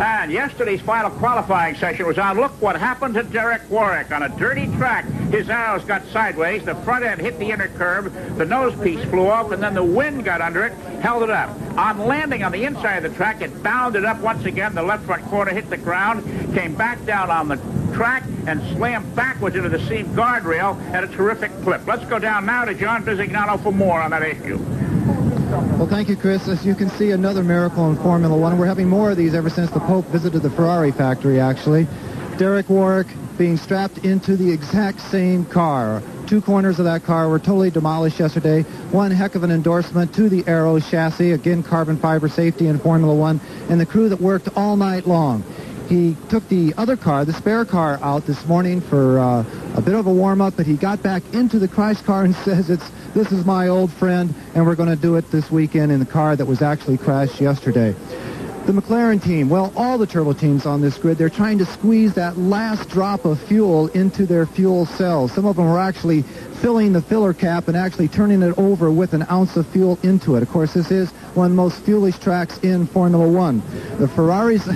And yesterday's final qualifying session was on. Look what happened to Derek Warwick on a dirty track. His arrows got sideways. The front end hit the inner curve. The nose piece flew off, and then the wind got under it, held it up. On landing on the inside of the track, it bounded up once again. The left front quarter hit the ground, came back down on the track, and slammed backwards into the seam guardrail at a terrific clip. Let's go down now to John Bisignano for more on that issue. Well, thank you, Chris. As you can see, another miracle in Formula One. We're having more of these ever since the Pope visited the Ferrari factory, actually. Derek Warwick being strapped into the exact same car. Two corners of that car were totally demolished yesterday. One heck of an endorsement to the Aero chassis, again, carbon fiber safety in Formula One, and the crew that worked all night long. He took the other car, the spare car, out this morning for a bit of a warm-up, but he got back into the crashed car and says, this is my old friend, and we're going to do it this weekend in the car that was actually crashed yesterday. The McLaren team, well, all the turbo teams on this grid, they're trying to squeeze that last drop of fuel into their fuel cells. Some of them are actually filling the filler cap and actually turning it over with an ounce of fuel into it. Of course, this is one of the most fuelish tracks in Formula One. The Ferraris,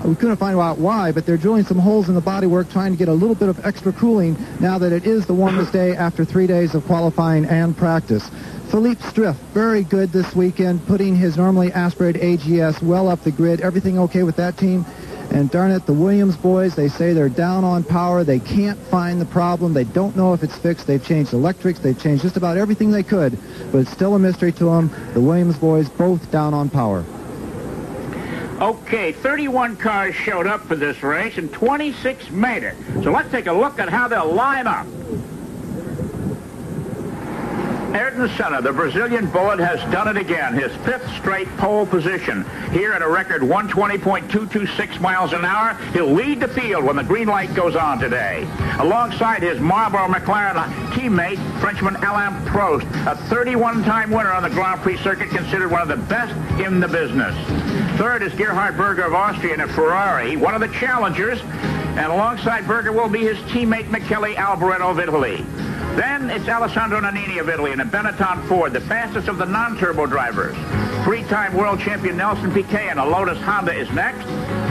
we couldn't find out why, but they're drilling some holes in the bodywork trying to get a little bit of extra cooling now that it is the warmest day after 3 days of qualifying and practice. Philippe Striff, very good this weekend, putting his normally aspirated AGS well up the grid. Everything okay with that team? And darn it, the Williams boys, they say they're down on power. They can't find the problem. They don't know if it's fixed. They've changed electrics. They've changed just about everything they could, but it's still a mystery to them. The Williams boys both down on power. Okay, 31 cars showed up for this race, and 26 made it. So let's take a look at how they'll line up. Ayrton Senna, the Brazilian Bullet, has done it again. His fifth straight pole position. Here at a record 120.226 miles an hour, he'll lead the field when the green light goes on today. Alongside his Marlboro McLaren teammate, Frenchman Alain Prost, a 31-time winner on the Grand Prix circuit, considered one of the best in the business. Third is Gerhard Berger of Austria in a Ferrari, one of the challengers, and alongside Berger will be his teammate Michele Alboreto of Italy. Then it's Alessandro Nannini of Italy in a Benetton Ford, the fastest of the non-turbo drivers. Three-time world champion Nelson Piquet in a Lotus Honda is next,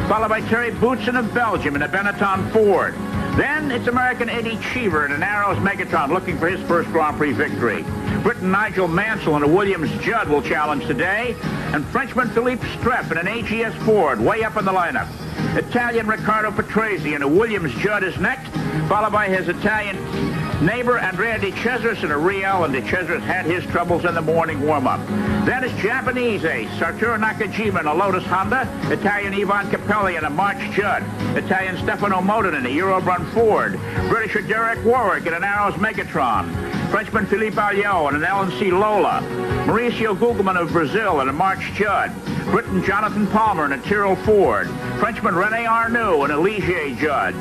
followed by Terry Boutsen of Belgium in a Benetton Ford. Then it's American Eddie Cheever in an Arrows Megatron looking for his first Grand Prix victory. Briton Nigel Mansell in a Williams Judd will challenge today, and Frenchman Philippe Streff in an AGS Ford way up in the lineup. Italian Riccardo Patrese in a Williams Judd is next, followed by his Italian neighbor Andrea De Cesaris in a Real, and De Cesaris had his troubles in the morning warm-up. Then it's Japanese ace Satoru Nakajima in a Lotus Honda, Italian Ivan Capelli in a March Judd, Italian Stefano Modin in a Eurobrun Ford, Britisher Derek Warwick in an Arrows Megatron, Frenchman Philippe Alliot in an LNC Lola, Mauricio Gugelmin of Brazil in a March Judd, Briton Jonathan Palmer in a Tyrrell Ford, Frenchman René Arnoux in a Ligier Judd,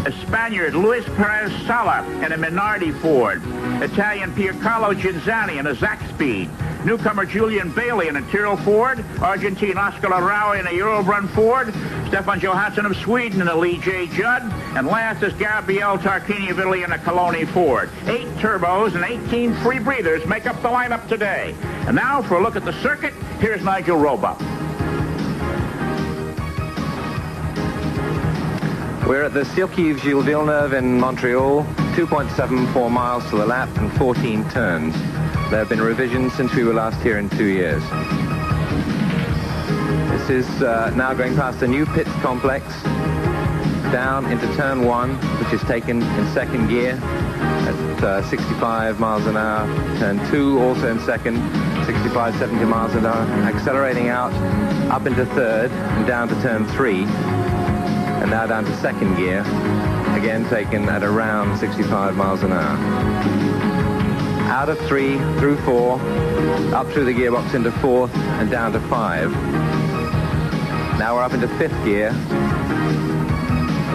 a Spaniard Luis Perez Sala in a Minardi Ford, Italian Piercarlo Ginzani in a Zaxby, newcomer Julian Bailey in a Tyrrell Ford, Argentine Oscar Larrauri in a Eurobrun Ford, Stefan Johansson of Sweden in a Ligier Judd, and last is Gabriele Tarquini of Italy in a Coloni Ford. 8 turbos and 18 free breathers make up the lineup today. And now for a look at the circuit, here's Nigel Roebuck. We're at the Circuit Gilles Villeneuve in Montreal, 2.74 miles to the lap and 14 turns. There have been revisions since we were last here in 2 years. This is now going past the new pit complex, down into turn 1, which is taken in second gear at 65 miles an hour. Turn 2 also in second, 65, 70 miles an hour. Accelerating out, up into third and down to turn 3. And now down to second gear, again taken at around 65 miles an hour. Out of 3, through 4, up through the gearbox into 4th and down to 5. Now we're up into 5th gear,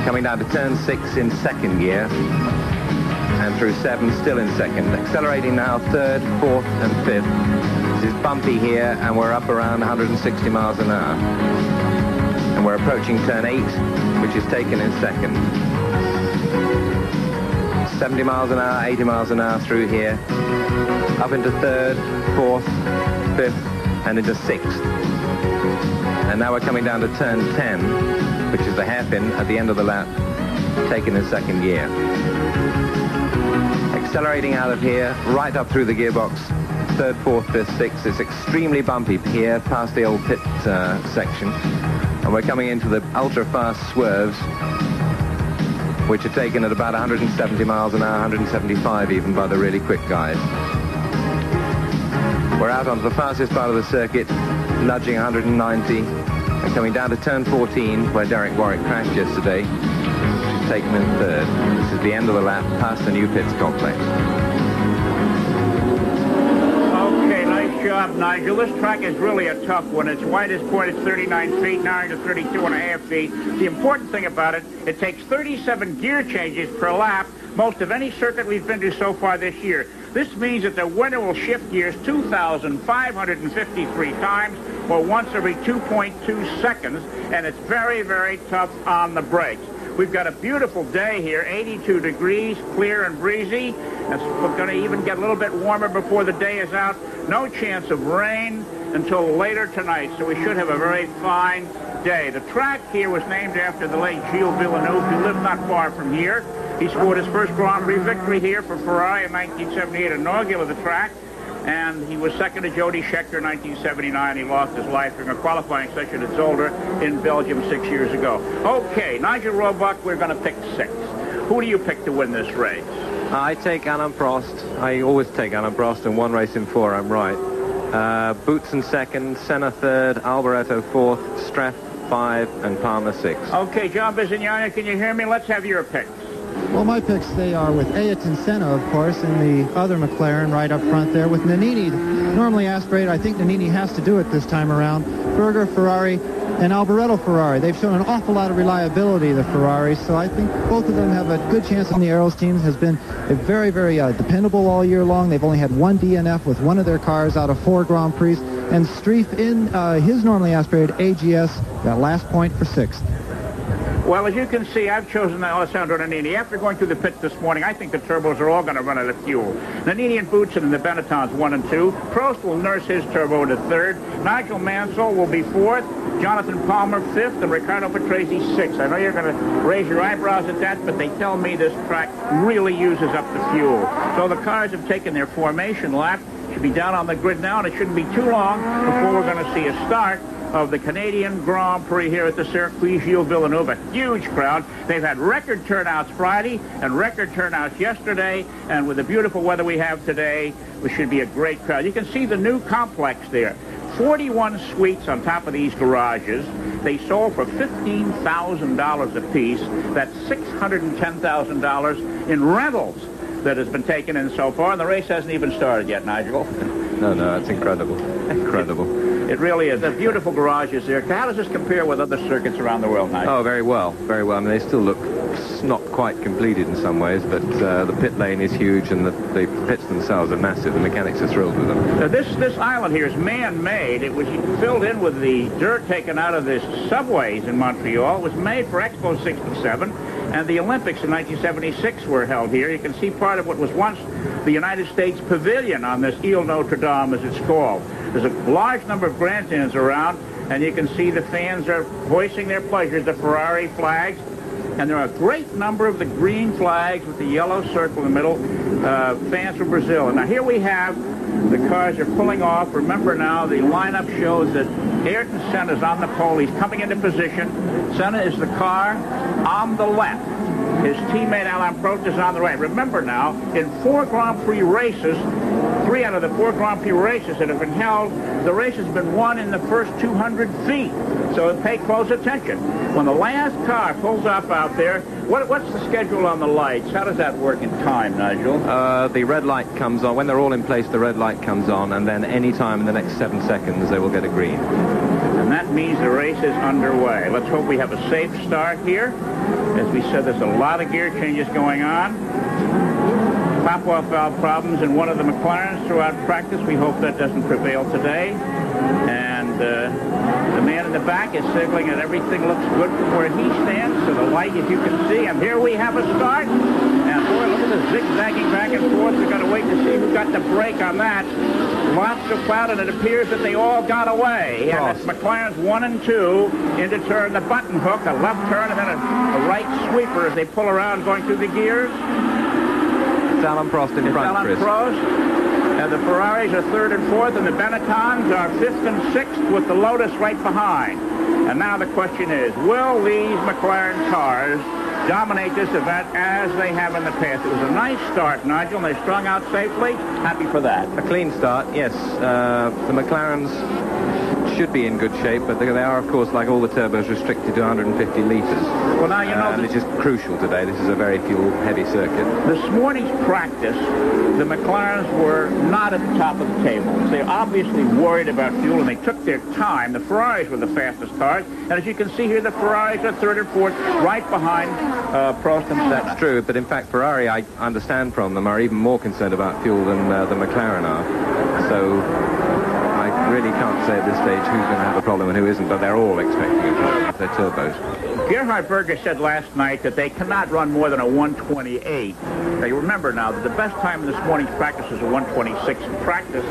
coming down to turn 6 in second gear, and through 7 still in second. Accelerating now 3rd, 4th and 5th. This is bumpy here, and we're up around 160 miles an hour. And we're approaching turn 8, which is taken in second. 70 miles an hour, 80 miles an hour through here. Up into 3rd, 4th, 5th, and into 6th. And now we're coming down to turn 10, which is the hairpin at the end of the lap, taken in 2nd gear. Accelerating out of here, right up through the gearbox, 3rd, 4th, 5th, 6th. It's extremely bumpy here, past the old pit section. And we're coming into the ultra-fast swerves, which are taken at about 170 miles an hour, 175 even by the really quick guys. We're out onto the fastest part of the circuit, nudging 190, and coming down to turn 14, where Derek Warwick crashed yesterday, taken in 3rd. This is the end of the lap, past the new pits complex. Okay, nice job, Nigel. This track is really a tough one. Its widest point is 39 feet, narrowing to 32.5 feet. The important thing about it, it takes 37 gear changes per lap, most of any circuit we've been to so far this year. This means that the winner will shift gears 2,553 times, or once every 2.2 seconds, and it's very, very tough on the brakes. We've got a beautiful day here, 82 degrees, clear and breezy. It's going to even get a little bit warmer before the day is out. No chance of rain until later tonight, so we should have a very fine day. The track here was named after the late Gilles Villeneuve, who lived not far from here. He scored his first Grand Prix victory here for Ferrari in 1978, inaugural of the track, and he was second to Jody Scheckter in 1979. He lost his life during a qualifying session at Zolder in Belgium 6 years ago. Okay, Nigel Roebuck, we're going to pick 6. Who do you pick to win this race? I take Alain Prost. I always take Alain Prost, and 1 race in 4, I'm right. Boots in 2nd, Senna 3rd, Alboreto 4th, Straff 5, and Palmer 6. Okay, John Bizignani, can you hear me? Let's have your picks. Well, my picks, they are with Ayrton Senna, of course, and the other McLaren right up front there with Nannini. Normally aspirated, I think Nannini has to do it this time around. Berger, Ferrari, and Alboreto Ferrari. They've shown an awful lot of reliability, the Ferraris, so I think both of them have a good chance. On the Arrows team has been very, very dependable all year long. They've only had 1 DNF with one of their cars out of 4 Grand Prix, and Streif in his normally aspirated AGS got last point for 6th. Well, as you can see, I've chosen Alessandro Nannini. After going through the pits this morning, I think the turbos are all going to run out of fuel. Nannini and Boutsen in the Benettons 1 and 2. Prost will nurse his turbo to 3rd. Nigel Mansell will be 4th. Jonathan Palmer 5th, and Ricardo Patrese 6th. I know you're going to raise your eyebrows at that, but they tell me this track really uses up the fuel. So the cars have taken their formation lap. Should be down on the grid now, and it shouldn't be too long before we're going to see a start of the Canadian Grand Prix here at the Circuit Gilles Villeneuve. A huge crowd. They've had record turnouts Friday and record turnouts yesterday, and with the beautiful weather we have today, it should be a great crowd. You can see the new complex there. 41 suites on top of these garages. They sold for $15,000 apiece. That's $610,000 in rentals that has been taken in so far, and the race hasn't even started yet, Nigel. No, that's incredible. Incredible. It really is. The beautiful garages there. How does this compare with other circuits around the world, Nigel? Oh, very well. Very well. I mean, they still look not quite completed in some ways, but the pit lane is huge, and the pits themselves are massive. The mechanics are thrilled with them. This island here is man-made. It was filled in with the dirt taken out of the subways in Montreal. It was made for Expo 67, and the Olympics in 1976 were held here. You can see part of what was once the United States Pavilion on this Ile Notre Dame, as it's called. There's a large number of grandstands around, and you can see the fans are voicing their pleasure, the Ferrari flags, and there are a great number of the green flags with the yellow circle in the middle, fans from Brazil. And now here we have the cars are pulling off. Remember now, the lineup shows that Ayrton Senna is on the pole. He's coming into position. Senna is the car on the left. His teammate Alain Prost is on the right. Remember now, in 4 Grand Prix races, 3 out of the 4 Grand Prix races that have been held, the race has been won in the first 200 feet. So pay close attention. When the last car pulls up out there, what's the schedule on the lights? How does that work in time, Nigel? The red light comes on. When they're all in place, the red light comes on, and then any time in the next 7 seconds, they will get a green. And that means the race is underway. Let's hope we have a safe start here. As we said, there's a lot of gear changes going on. Top-off valve problems in one of the McLarens throughout practice. We hope that doesn't prevail today. And the man in the back is signaling that everything looks good from where he stands to the light, as you can see. And here we have a start. And boy, look at the zigzagging back and forth. We've got to wait to see who got the break on that. Lots of cloud, and it appears that they all got away. And it's McLaren's 1 and 2 into turn, the button hook, a left turn, and then a right sweeper as they pull around going through the gears. It's Alain Prost in front, Chris. Prost. And the Ferraris are 3rd and 4th, and the Benettons are 5th and 6th with the Lotus right behind. And now the question is, will these McLaren cars dominate this event as they have in the past? It was a nice start, Nigel, and they strung out safely. Happy for that. A clean start, yes. The McLarens should be in good shape, but they are, of course, like all the turbos, restricted to 150 litres. Well, now, you know... and it's just crucial today. This is a very fuel-heavy circuit. This morning's practice, the McLarens were not at the top of the table. They're obviously worried about fuel, and they took their time. The Ferraris were the fastest cars, and as you can see here, the Ferraris are 3rd and 4th, right behind Prost and Senna. That's true, but in fact, Ferrari, I understand from them, are even more concerned about fuel than the McLaren are. So... I really can't say at this stage who's going to have a problem and who isn't, but they're all expecting a problem with their turbos. Gerhard Berger said last night that they cannot run more than a 128. Now, you remember now that the best time in this morning's practice is a 126 in practice,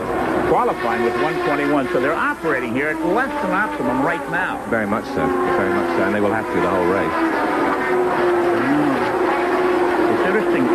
qualifying with 121. So they're operating here at less than optimum right now. Very much so. Very much so. And they will have to the whole race. It's interesting.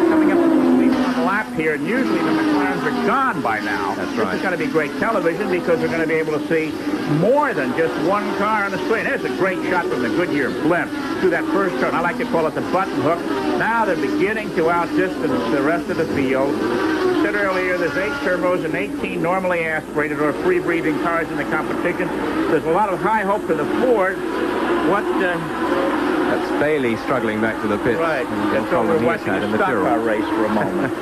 Coming up on the lap here, and usually the McLarens are gone by now. That's right. This is going to be great television because we're going to be able to see more than just one car on the screen. There's a great shot from the Goodyear blimp through that first turn. I like to call it the button hook. Now they're beginning to outdistance the rest of the field. I said earlier, there's 8 turbos and 18 normally aspirated or free-breathing cars in the competition. There's a lot of high hope for the Ford. That's Bailey struggling back to the pit. Right. That's over watching a stock car race for a moment.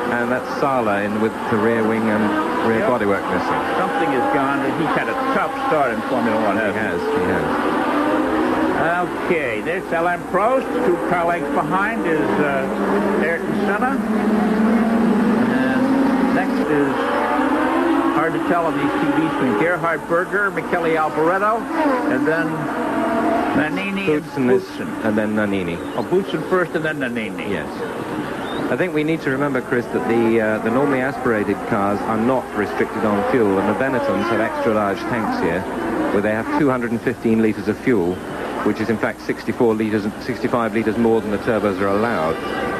And that's Sala in with the rear wing and rear bodywork missing. Something has gone. He's had a tough start in Formula One. He has. Okay, there's Alain Prost. 2 car lengths behind is Ayrton Senna. And next is, hard to tell on these TV screens, Gerhard Berger, Michele Alboreto, and then Nannini and Boutsen. And then Nannini. Oh, Boutsen first and then Nannini. Yes. I think we need to remember, Chris, that the normally aspirated cars are not restricted on fuel, and the Benettons have extra large tanks here, where they have 215 litres of fuel, which is in fact 65 litres more than the turbos are allowed.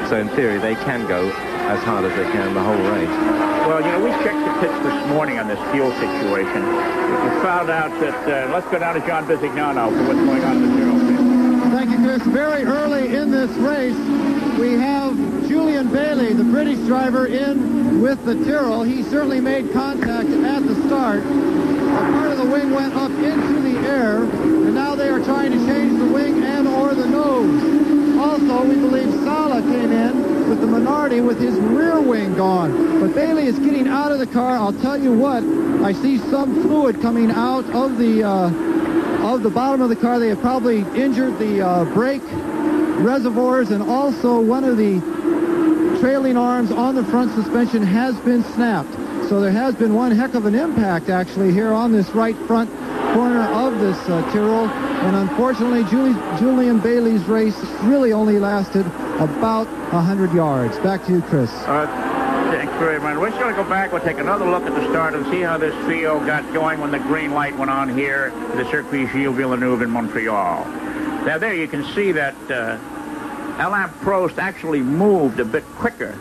So in theory, they can go as hard as they can the whole race. Well, you know, we checked the pits this morning on this fuel situation. We found out that, let's go down to John Bisignano for what's going on in the Tyrrell pit. Thank you, Chris. Very early in this race, we have Julian Bailey, the British driver, in with the Tyrrell. He certainly made contact at the start. A part of the wing went up into the air, and now they are trying to change the wing and or the nose. Also, we believe Sala came in with the Minardi with his rear wing gone. But Bailey is getting out of the car. I'll tell you what, I see some fluid coming out of the bottom of the car. They have probably injured the brake reservoirs, and also one of the trailing arms on the front suspension has been snapped. So there has been one heck of an impact actually here on this right front corner of this Tyrrell, and unfortunately Julian Bailey's race really only lasted about 100 yards. Back to you, Chris. Thanks very much. We're just going to go back. We'll take another look at the start and see how this field got going when the green light went on here at the Circuit Gilles Villeneuve in Montreal. Now there you can see that Alain Prost actually moved a bit quicker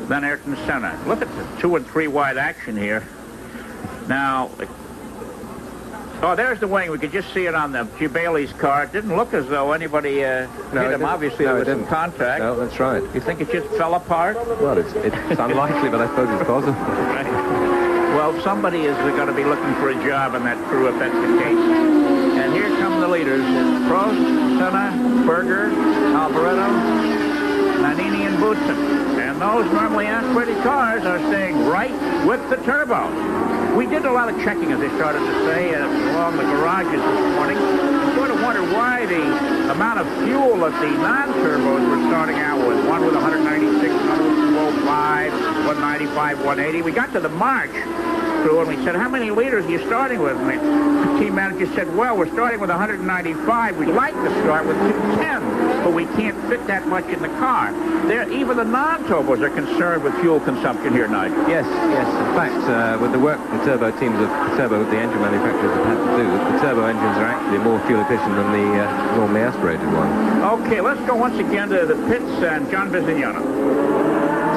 than Ayrton Senna. Look at the 2 and 3 wide action here. Now, oh, there's the wing. We could just see it on the Bailey's car. It didn't look as though anybody hit him. Obviously, there was some contact. No, that's right. You think it just fell apart? Well, it's unlikely, but I suppose it's possible. Right. Well, somebody is going to be looking for a job in that crew if that's the case. And here come the leaders. It's Prost, Senna, Berger, Alboreto, Nannini, and Boutsen. And those normally aspirated cars are staying right with the turbo. We did a lot of checking, as they started to say, along the garages this morning. I sort of wonder why the amount of fuel that the non-turbos were starting out with. One with 196, another with 205, 195, 180. We got to the March, crew, and we said, how many liters are you starting with? And the team manager said, well, we're starting with 195. We'd like to start with 210, but we can't fit that much in the car. Even the non-turbos are concerned with fuel consumption here, Nigel. Yes. In fact, with the work the turbo teams of the engine manufacturers have had to do, the turbo engines are actually more fuel efficient than the normally aspirated one. Okay, let's go once again to the pits and John Visignano.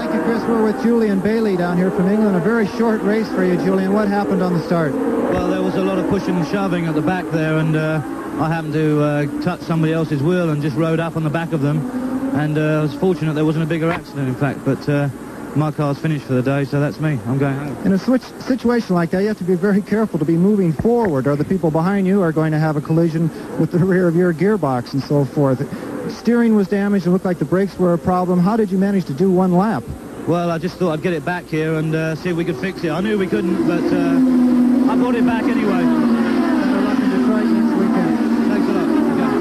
Thank you, Chris. We're with Julian Bailey down here from England. A very short race for you, Julian. What happened on the start? Well, there was a lot of pushing and shoving at the back there, and I happened to touch somebody else's wheel and just rode up on the back of them. And I was fortunate there wasn't a bigger accident, in fact, but my car's finished for the day, so that's me. I'm going home. In a situation like that, you have to be very careful to be moving forward, or the people behind you are going to have a collision with the rear of your gearbox and so forth. Steering was damaged. It looked like the brakes were a problem. How did you manage to do one lap? Well, I just thought I'd get it back here and see if we could fix it. I knew we couldn't, but I brought it back anyway. Better luck in Detroit next weekend. Thanks a lot. Okay.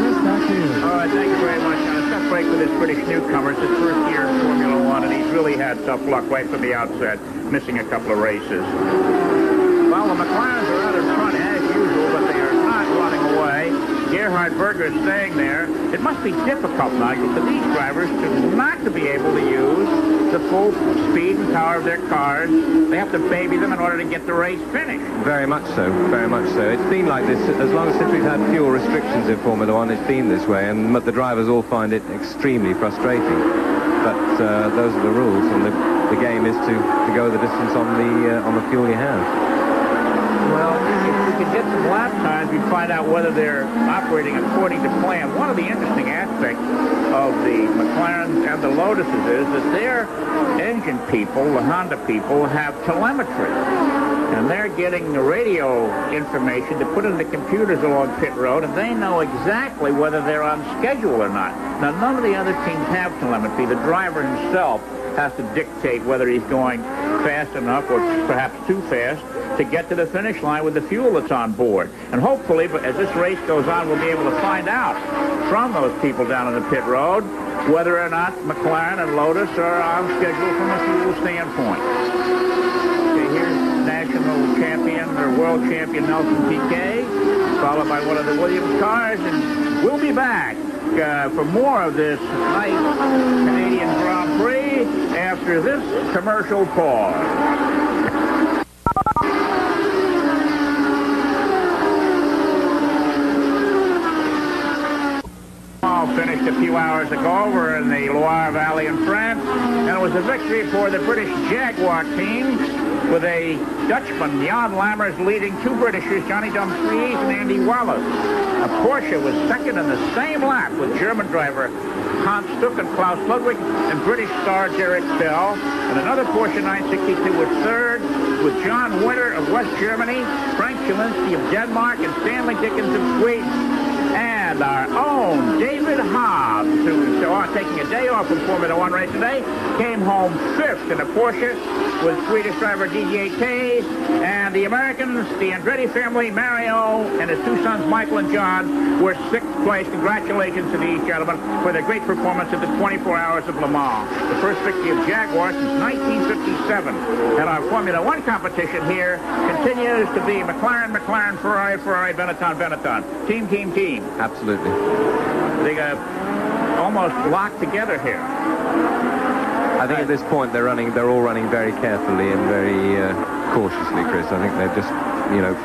Chris, back to you. All right, thank you very much. Now, a tough break with this British newcomer. It's his first year in Formula One, and he's really had tough luck right from the outset, missing a couple of races. Well, the McLarens are out in front as usual, but they are not running away. Gerhard Berger is staying there. It must be difficult, Nigel, for these drivers not to be able to use the full speed and power of their cars. They have to baby them in order to get the race finished. Very much so. It's been like this as long as we've had fuel restrictions in Formula One. It's been this way, and the drivers all find it extremely frustrating. But those are the rules, and the game is to go the distance on the fuel you have. Well, if we could get some lap times, we'd find out whether they're operating according to plan. One of the interesting aspects of the McLarens and the Lotuses is that their engine people, the Honda people, have telemetry. And they're getting the radio information to put in the computers along pit road, and they know exactly whether they're on schedule or not. Now, none of the other teams have telemetry. The driver himself has to dictate whether he's going fast enough or perhaps too fast to get to the finish line with the fuel that's on board. And hopefully, as this race goes on, we'll be able to find out from those people down in the pit road whether or not McLaren and Lotus are on schedule from a fuel standpoint. Okay, here's national champion or world champion Nelson Piquet, followed by one of the Williams cars, and we'll be back for more of this nice Canadian Grand Prix after this commercial pause. Finished a few hours ago over in the Loire Valley in France, and it was a victory for the British Jaguar team with a Dutchman, Jan Lammers, leading two Britishers, Johnny Dumfries and Andy Wallace. A Porsche was second in the same lap with German driver Hans Stuck and Klaus Ludwig and British star Derek Bell. And another Porsche 962 was third with John Winter of West Germany, Frank Chelinski of Denmark, and Stanley Dickens of Sweden. And our own David Hobbs, who's taking a day off from Formula One race today, came home fifth in a Porsche with Swedish driver Didier Tay. And the Americans, the Andretti family, Mario and his two sons, Michael and John, were sixth place. Congratulations to these gentlemen for their great performance at the 24 Hours of Le Mans. The first victory of Jaguar since 1957. And our Formula One competition here continues to be McLaren, Ferrari, Benetton. Team. Absolutely. They got almost locked together here. I think at this point they're all running very carefully and very cautiously, Chris. I think they're just,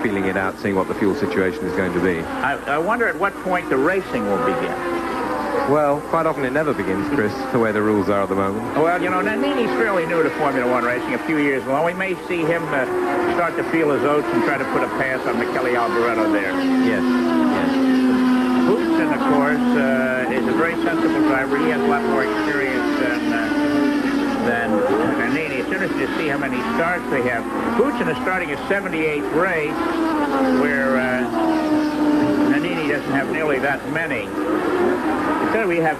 feeling it out, seeing what the fuel situation is going to be. I wonder at what point the racing will begin. Well, quite often it never begins, Chris, the way the rules are at the moment. Well, Nannini's fairly new to Formula One racing, a few years long. We may see him start to feel his oats and try to put a pass on Michele Alboreto there. Yes. Boutsen, of course, is a very sensible driver. He has a lot more experience than Nannini. As soon as you see how many starts they have. Boutsen is starting his 78th race, where Nannini doesn't have nearly that many. Instead, we have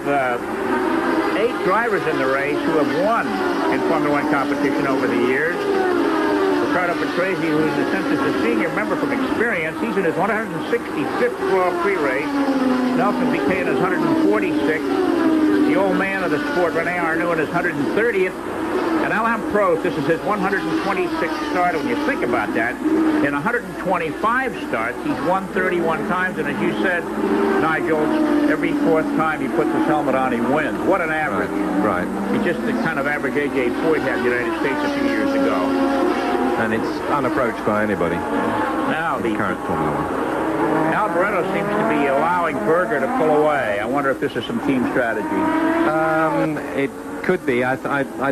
8 drivers in the race who have won in Formula One competition over the years. Riccardo Patrese, who in a sense is a senior member from experience, he's in his 165th Grand Prix race. Nelson Piquet in his 146th. The old man of the sport, Rene Arnoux, in his 130th. And Alain Prost, this is his 126th start. When you think about that, in 125 starts, he's won 31 times. And as you said, Nigel, every fourth time he puts his helmet on, he wins. What an average. Right. He's just the kind of average A.J. Foyt had in the United States a few years ago. And it's unapproached by anybody. Now the current Formula One. Alboreto seems to be allowing Berger to pull away. I wonder if this is some team strategy. It could be. I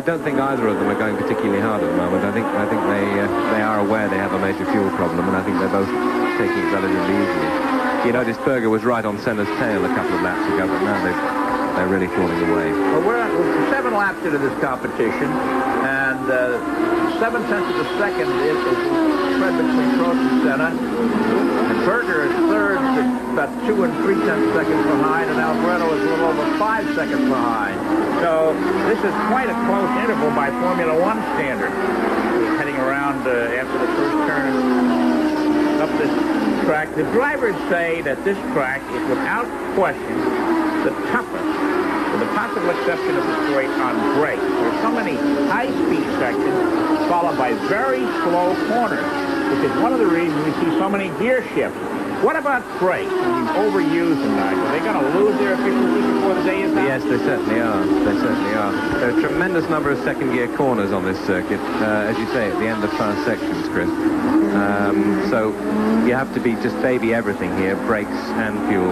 don't think either of them are going particularly hard at the moment. I think they are aware they have a major fuel problem, and I think they're both taking it relatively easily. You noticed Berger was right on Senna's tail a couple of laps ago, but now they're really falling away. Well, we're 7 laps into this competition, and 7 tenths of a second is spread between Prost and Senna. And Berger is third, about 2 3 seconds behind, and Alboreto is a little over 5 seconds behind. So this is quite a close interval by Formula One standard. We're heading around after the first turn up this track. The drivers say that this track is without question the toughest, with the possible exception of Detroit, on brakes. There are so many high-speed sections followed by very slow corners, which is one of the reasons we see so many gear shifts. What about brakes? When you overuse them, Nigel, are they going to lose their efficiency before the day is out? Yes, they certainly are. They certainly are. There are a tremendous number of second-gear corners on this circuit, as you say, at the end of fast sections, Chris. So you have to be just baby everything here, brakes and fuel,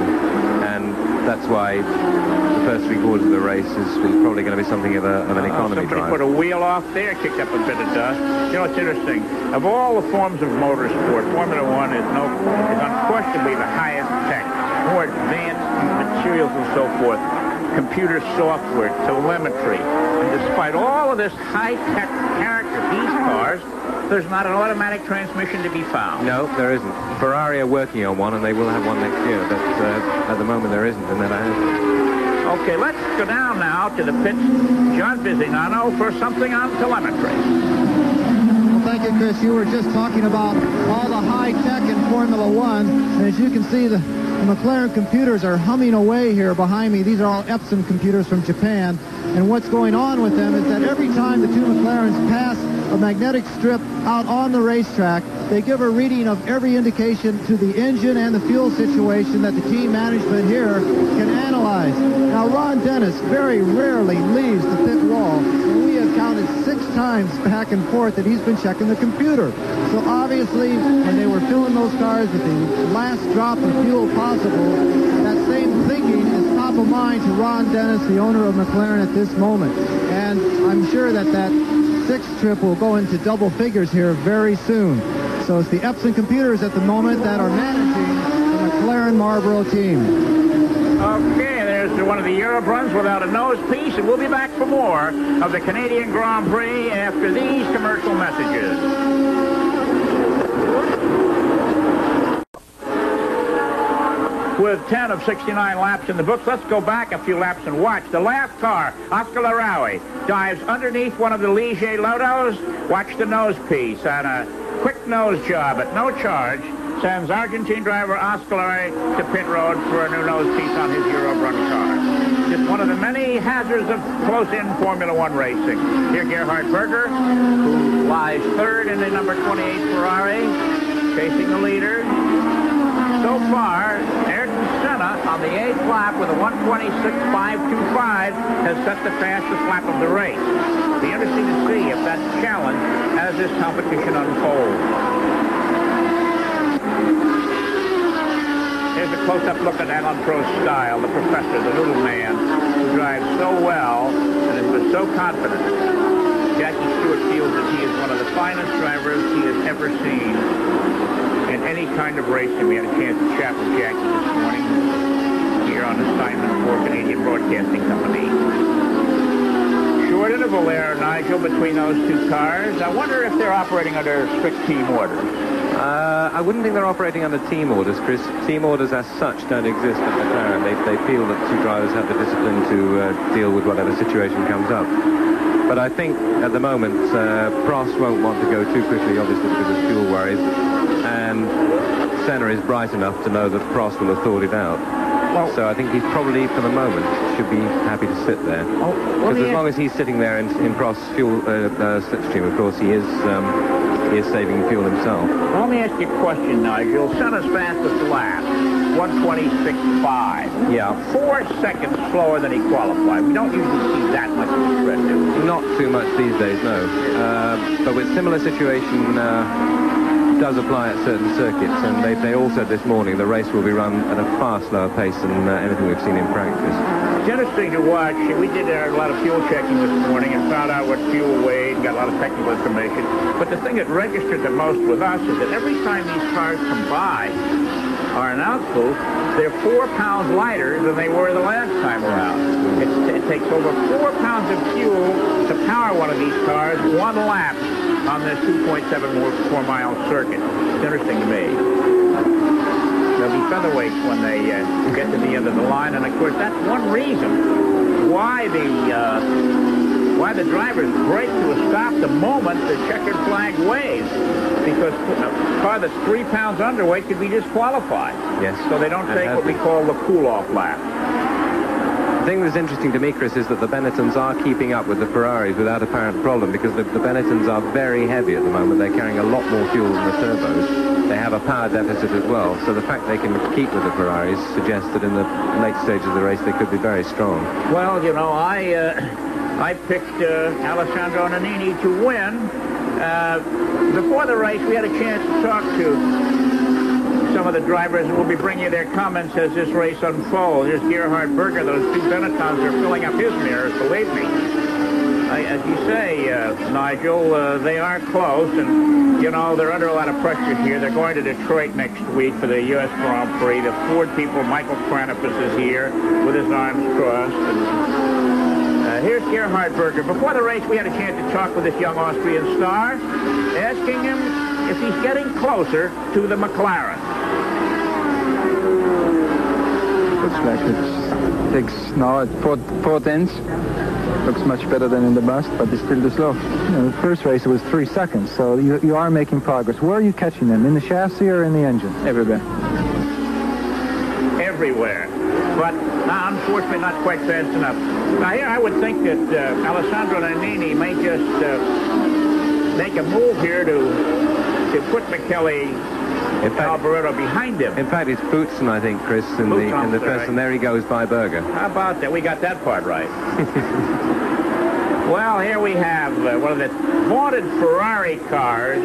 and that's why the first 3 quarters of the race is probably going to be something of an economy drive. Somebody put a wheel off there, kicked up a bit of dust. You know, it's interesting. Of all the forms of motorsport, Formula One is unquestionably the highest tech, more advanced materials and so forth, computer software, telemetry. And despite all of this high-tech character of these cars, there's not an automatic transmission to be found. No, there isn't. Ferrari are working on one, and they will have one next year, but at the moment there isn't, and never has. Okay, let's go down now to the pits. John Bisignano for something on telemetry. Well, thank you, Chris. You were just talking about all the high tech in Formula One, and as you can see, the McLaren computers are humming away here behind me. These are all Epson computers from Japan, and what's going on with them is that every time the 2 McLarens pass a magnetic strip out on the racetrack, they give a reading of every indication to the engine and the fuel situation that the team management here can analyze. Now, Ron Dennis very rarely leaves the pit wall, and we have counted 6 times back and forth that he's been checking the computer. So obviously, when they were filling those cars with the last drop of fuel possible, that same thinking is top of mind to Ron Dennis, the owner of McLaren at this moment. And I'm sure that 6th trip will go into double figures here very soon. So it's the Epson computers at the moment that are managing the McLaren Marlboro team. Okay, there's one of the Europe runs without a nose piece, and we'll be back for more of the Canadian Grand Prix after these commercial messages. With 10 of 69 laps in the books, let's go back a few laps and watch. The last car, Oscar Larawi, dives underneath one of the Ligier Lotos. Watch the nose piece on a quick nose job at no charge. Sends Argentine driver Oscar Larawi to pit road for a new nose piece on his Europe run car. Just one of the many hazards of close-in Formula One racing. Here, Gerhard Berger, who lies third in the number 28 Ferrari, chasing the leader. So far, Ayrton Senna on the 8th lap with a 1:26.525 has set the fastest lap of the race. It'll be interesting to see if that's challenged as this competition unfolds. Here's a close-up look at Alain Prost's style, the professor, the little man, who drives so well and has been so confident. Jackie Stewart feels that he is one of the finest drivers he has ever seen in any kind of racing. We had a chance to chat with Jackie this morning here on assignment for Canadian Broadcasting Company. Short interval there, Nigel, between those 2 cars. I wonder if they're operating under strict team orders. I wouldn't think they're operating under team orders, Chris. Team orders as such don't exist at McLaren. They feel that 2 drivers have the discipline to deal with whatever situation comes up. But I think at the moment, Prost won't want to go too quickly, obviously, because of fuel worries. And Senna is bright enough to know that Prost will have thought it out. So I think he's probably, for the moment, should be happy to sit there. Because as long as he's sitting there in Prost's fuel slipstream, of course, he is saving fuel himself. Well, let me ask you a question, Nigel. Senna's fastest lap, 1:26.5. Yeah. 4 seconds slower than he qualified. We don't usually see that much of a spread, do we? Not too much these days, no. But with similar situation does apply at certain circuits, and they all said this morning the race will be run at a far slower pace than anything we've seen in practice. It's interesting to watch. We did a lot of fuel checking this morning and found out what fuel weighed, got a lot of technical information. But the thing that registered the most with us is that every time these cars come by our announce booth, they're 4 pounds lighter than they were the last time around. It takes over 4 pounds of fuel to power one of these cars one lap on this 2.74-mile circuit. It's interesting to me. They'll be featherweights when they get to the end of the line, and of course that's one reason why the drivers break to a stop the moment the checkered flag waves, because a car that's 3 pounds underweight could be disqualified. Yes. So they don't take what we call the cool-off lap. The thing that's interesting to me, Chris, is that the Benettons are keeping up with the Ferraris without apparent problem, because the Benettons are very heavy at the moment. They're carrying a lot more fuel than the turbos. They have a power deficit as well, so the fact they can keep with the Ferraris suggests that in the late stages of the race they could be very strong. Well, you know, I picked Alessandro Nannini to win. Before the race, we had a chance to talk to some of the drivers, and we'll be bringing you their comments as this race unfolds. Here's Gerhard Berger. Those two Benettons are filling up his mirrors, believe me. As you say, Nigel, they are close, and, you know, they're under a lot of pressure here. They're going to Detroit next week for the U.S. Grand Prix. The Ford people, Michael Kranipus is here with his arms crossed. And, here's Gerhard Berger. Before the race, we had a chance to talk with this young Austrian star, asking him if he's getting closer to the McLaren. Looks like it takes now at 4/10. Looks much better than in the bust, but it's still too slow. You know, the first race it was 3 seconds, so you are making progress. Where are you catching them? In the chassis or in the engine? Everywhere. Everywhere. But unfortunately not quite fast enough. Now here I would think that Alessandro Nannini may just make a move here to put McKelly and Alboreto behind him. In fact, it's Boutsen, I think, Chris, in the first, and there he goes by Berger. How about that? We got that part right. Well, here we have one of the vaunted Ferrari cars.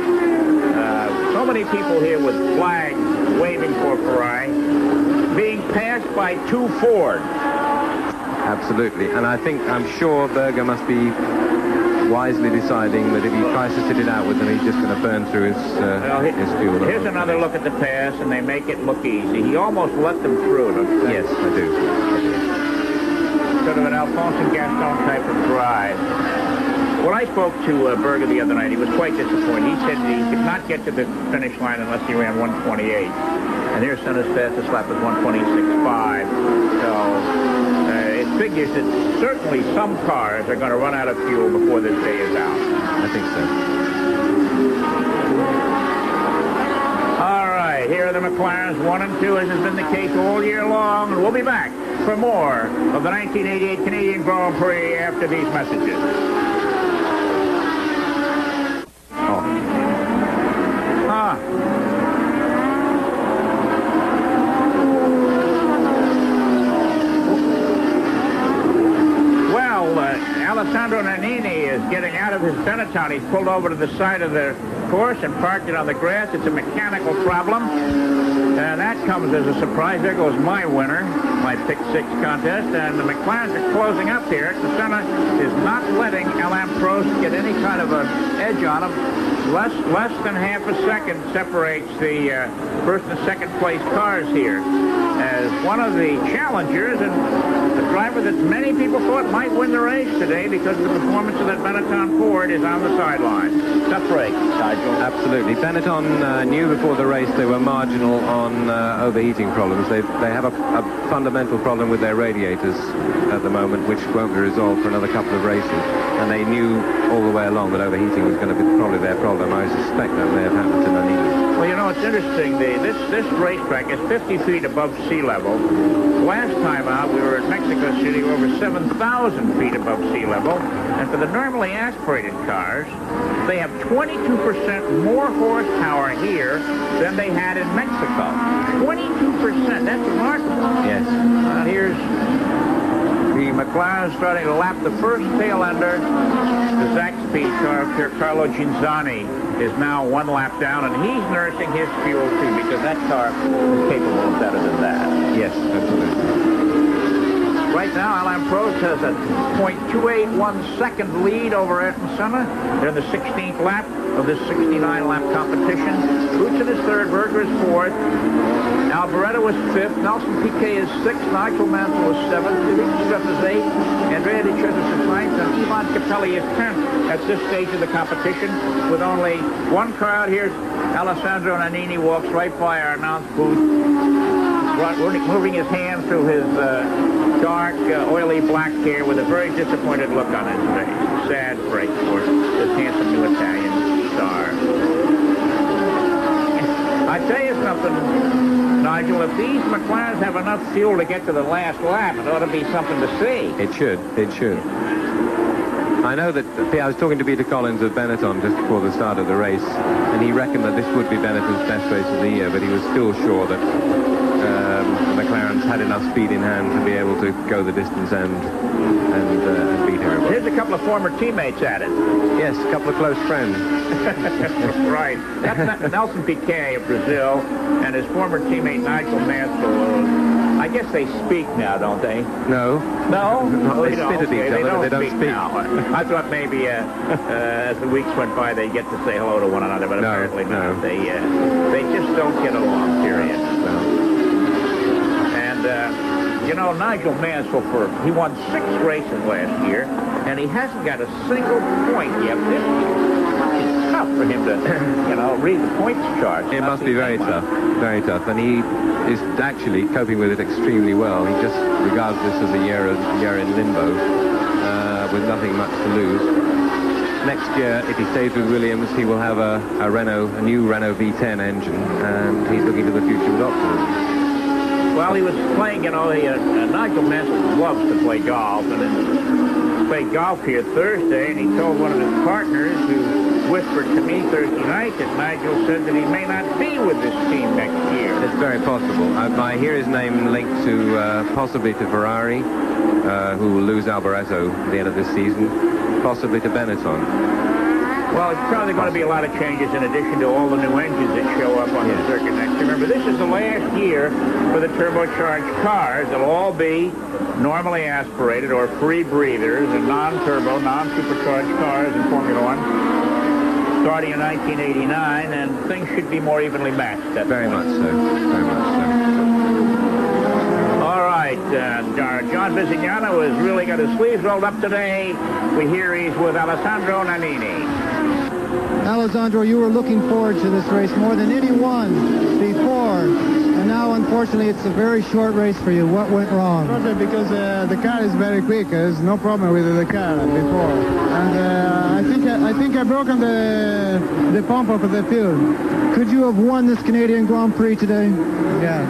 So many people here with flags waving for Ferrari, being passed by 2 Ford. Absolutely, and I'm sure Berger must be wisely deciding that if he tries to sit it out with them, he's just going to burn through his fuel. Here's another look at the pass, and they make it look easy. He almost let them through, don't you think? Yes, I do. Sort of an Alphonse and Gaston type of drive. When I spoke to Berger the other night, he was quite disappointed. He said he could not get to the finish line unless he ran 1:28. And here's Senna's fastest lap with 1:26.5. So it figures that certainly some cars are going to run out of fuel before this day is out. I think so. All right, here are the McLarens 1 and 2, as has been the case all year long. And we'll be back for more of the 1988 Canadian Grand Prix after these messages. Alessandro Nannini is getting out of his Benetton. He's pulled over to the side of the course and parked it on the grass. It's a mechanical problem. And that comes as a surprise. There goes my winner, my pick 6 contest. And the McLarens are closing up here. Senna is not letting Alain Prost get any kind of an edge on him. Less than half a second separates the first and second place cars here. As one of the challengers and the driver that many people thought might win the race today because of the performance of that Benetton Ford is on the sideline. Tough race, Nigel. Absolutely. Benetton knew before the race they were marginal on overheating problems. They have a fundamental problem with their radiators at the moment, which won't be resolved for another couple of races. And they knew all the way along that overheating was going to be probably their problem. I suspect that may have happened to Nannini. Well, you know, it's interesting. This racetrack is 50 feet above sea level. Last time out, we were at Mexico City, over 7,000 feet above sea level. And for the normally aspirated cars, they have 22% more horsepower here than they had in Mexico. 22%. That's remarkable. Yes. Here's the McLaren starting to lap the first tail ender. The Zaxby car here, Carlo Ginzani, is now one lap down, and he's nursing his fuel too, because that car is capable of better than that. Yes, absolutely. Right now, Alain Prost has a .281 second lead over Ayrton Senna. They're in the 16th lap of this 69-lap competition. Boutsen is third, Berger is fourth. Alboreto is fifth. Nelson Piquet is sixth. Nigel Mansell is seventh. Division is eighth. Andrea De Cesaris is ninth. And Ivan Capelli is 10th at this stage of the competition. With only one car out here, Alessandro Nannini walks right by our announce booth, moving his hand through his dark, oily black hair with a very disappointed look on his face. Sad break for this handsome new Italian star. I tell you something, Nigel, if these McLarens have enough fuel to get to the last lap, it ought to be something to see. It should. It should. I know that I was talking to Peter Collins of Benetton just before the start of the race, and he reckoned that this would be Benetton's best race of the year, but he was still sure that the McLarens had enough speed in hand to be able to go the distance and beat everybody. Here's a couple of former teammates at it. Yes, a couple of close friends. Right. That's Nelson Piquet of Brazil and his former teammate Nigel Mansell. I guess they speak now, don't they? No. No? They spit at each other, they don't speak. Now. I thought maybe as the weeks went by, they get to say hello to one another, but apparently not. They just don't get along, period. No. And, you know, Nigel Mansell, he won 6 races last year, and he hasn't got a single point yet. It's tough for him to, you know, read the points chart. It must be very tough, and he is actually coping with it extremely well. He just regards this as a year in limbo, with nothing much to lose. Next year, if he stays with Williams, he will have a new Renault V10 engine, and he's looking to the future with optimism. Well, he was playing, you know, Nigel Mansell loves to play golf, and he played golf here Thursday, and he told one of his partners, who whispered to me Thursday night, that Nigel said that he may not be with this team next year. It's very possible. I hear his name linked to possibly to Ferrari, who will lose Alboreto at the end of this season, possibly to Benetton. Well, it's probably going to be a lot of changes in addition to all the new engines that show up on the circuit next year. Remember, this is the last year for the turbocharged cars. They'll all be normally aspirated or free breathers and non-turbo, non-supercharged cars in Formula One, starting in 1989, and things should be more evenly matched. Very much so. Very much so. All right, John Visignano has really got his sleeves rolled up today. We hear he's with Alessandro Nannini. Alessandro, you were looking forward to this race more than anyone before, and now, unfortunately, it's a very short race for you. What went wrong? Because the car is very quick. There's no problem with the car before, and I think I broken the pump of the fuel. Could you have won this Canadian Grand Prix today? Yeah.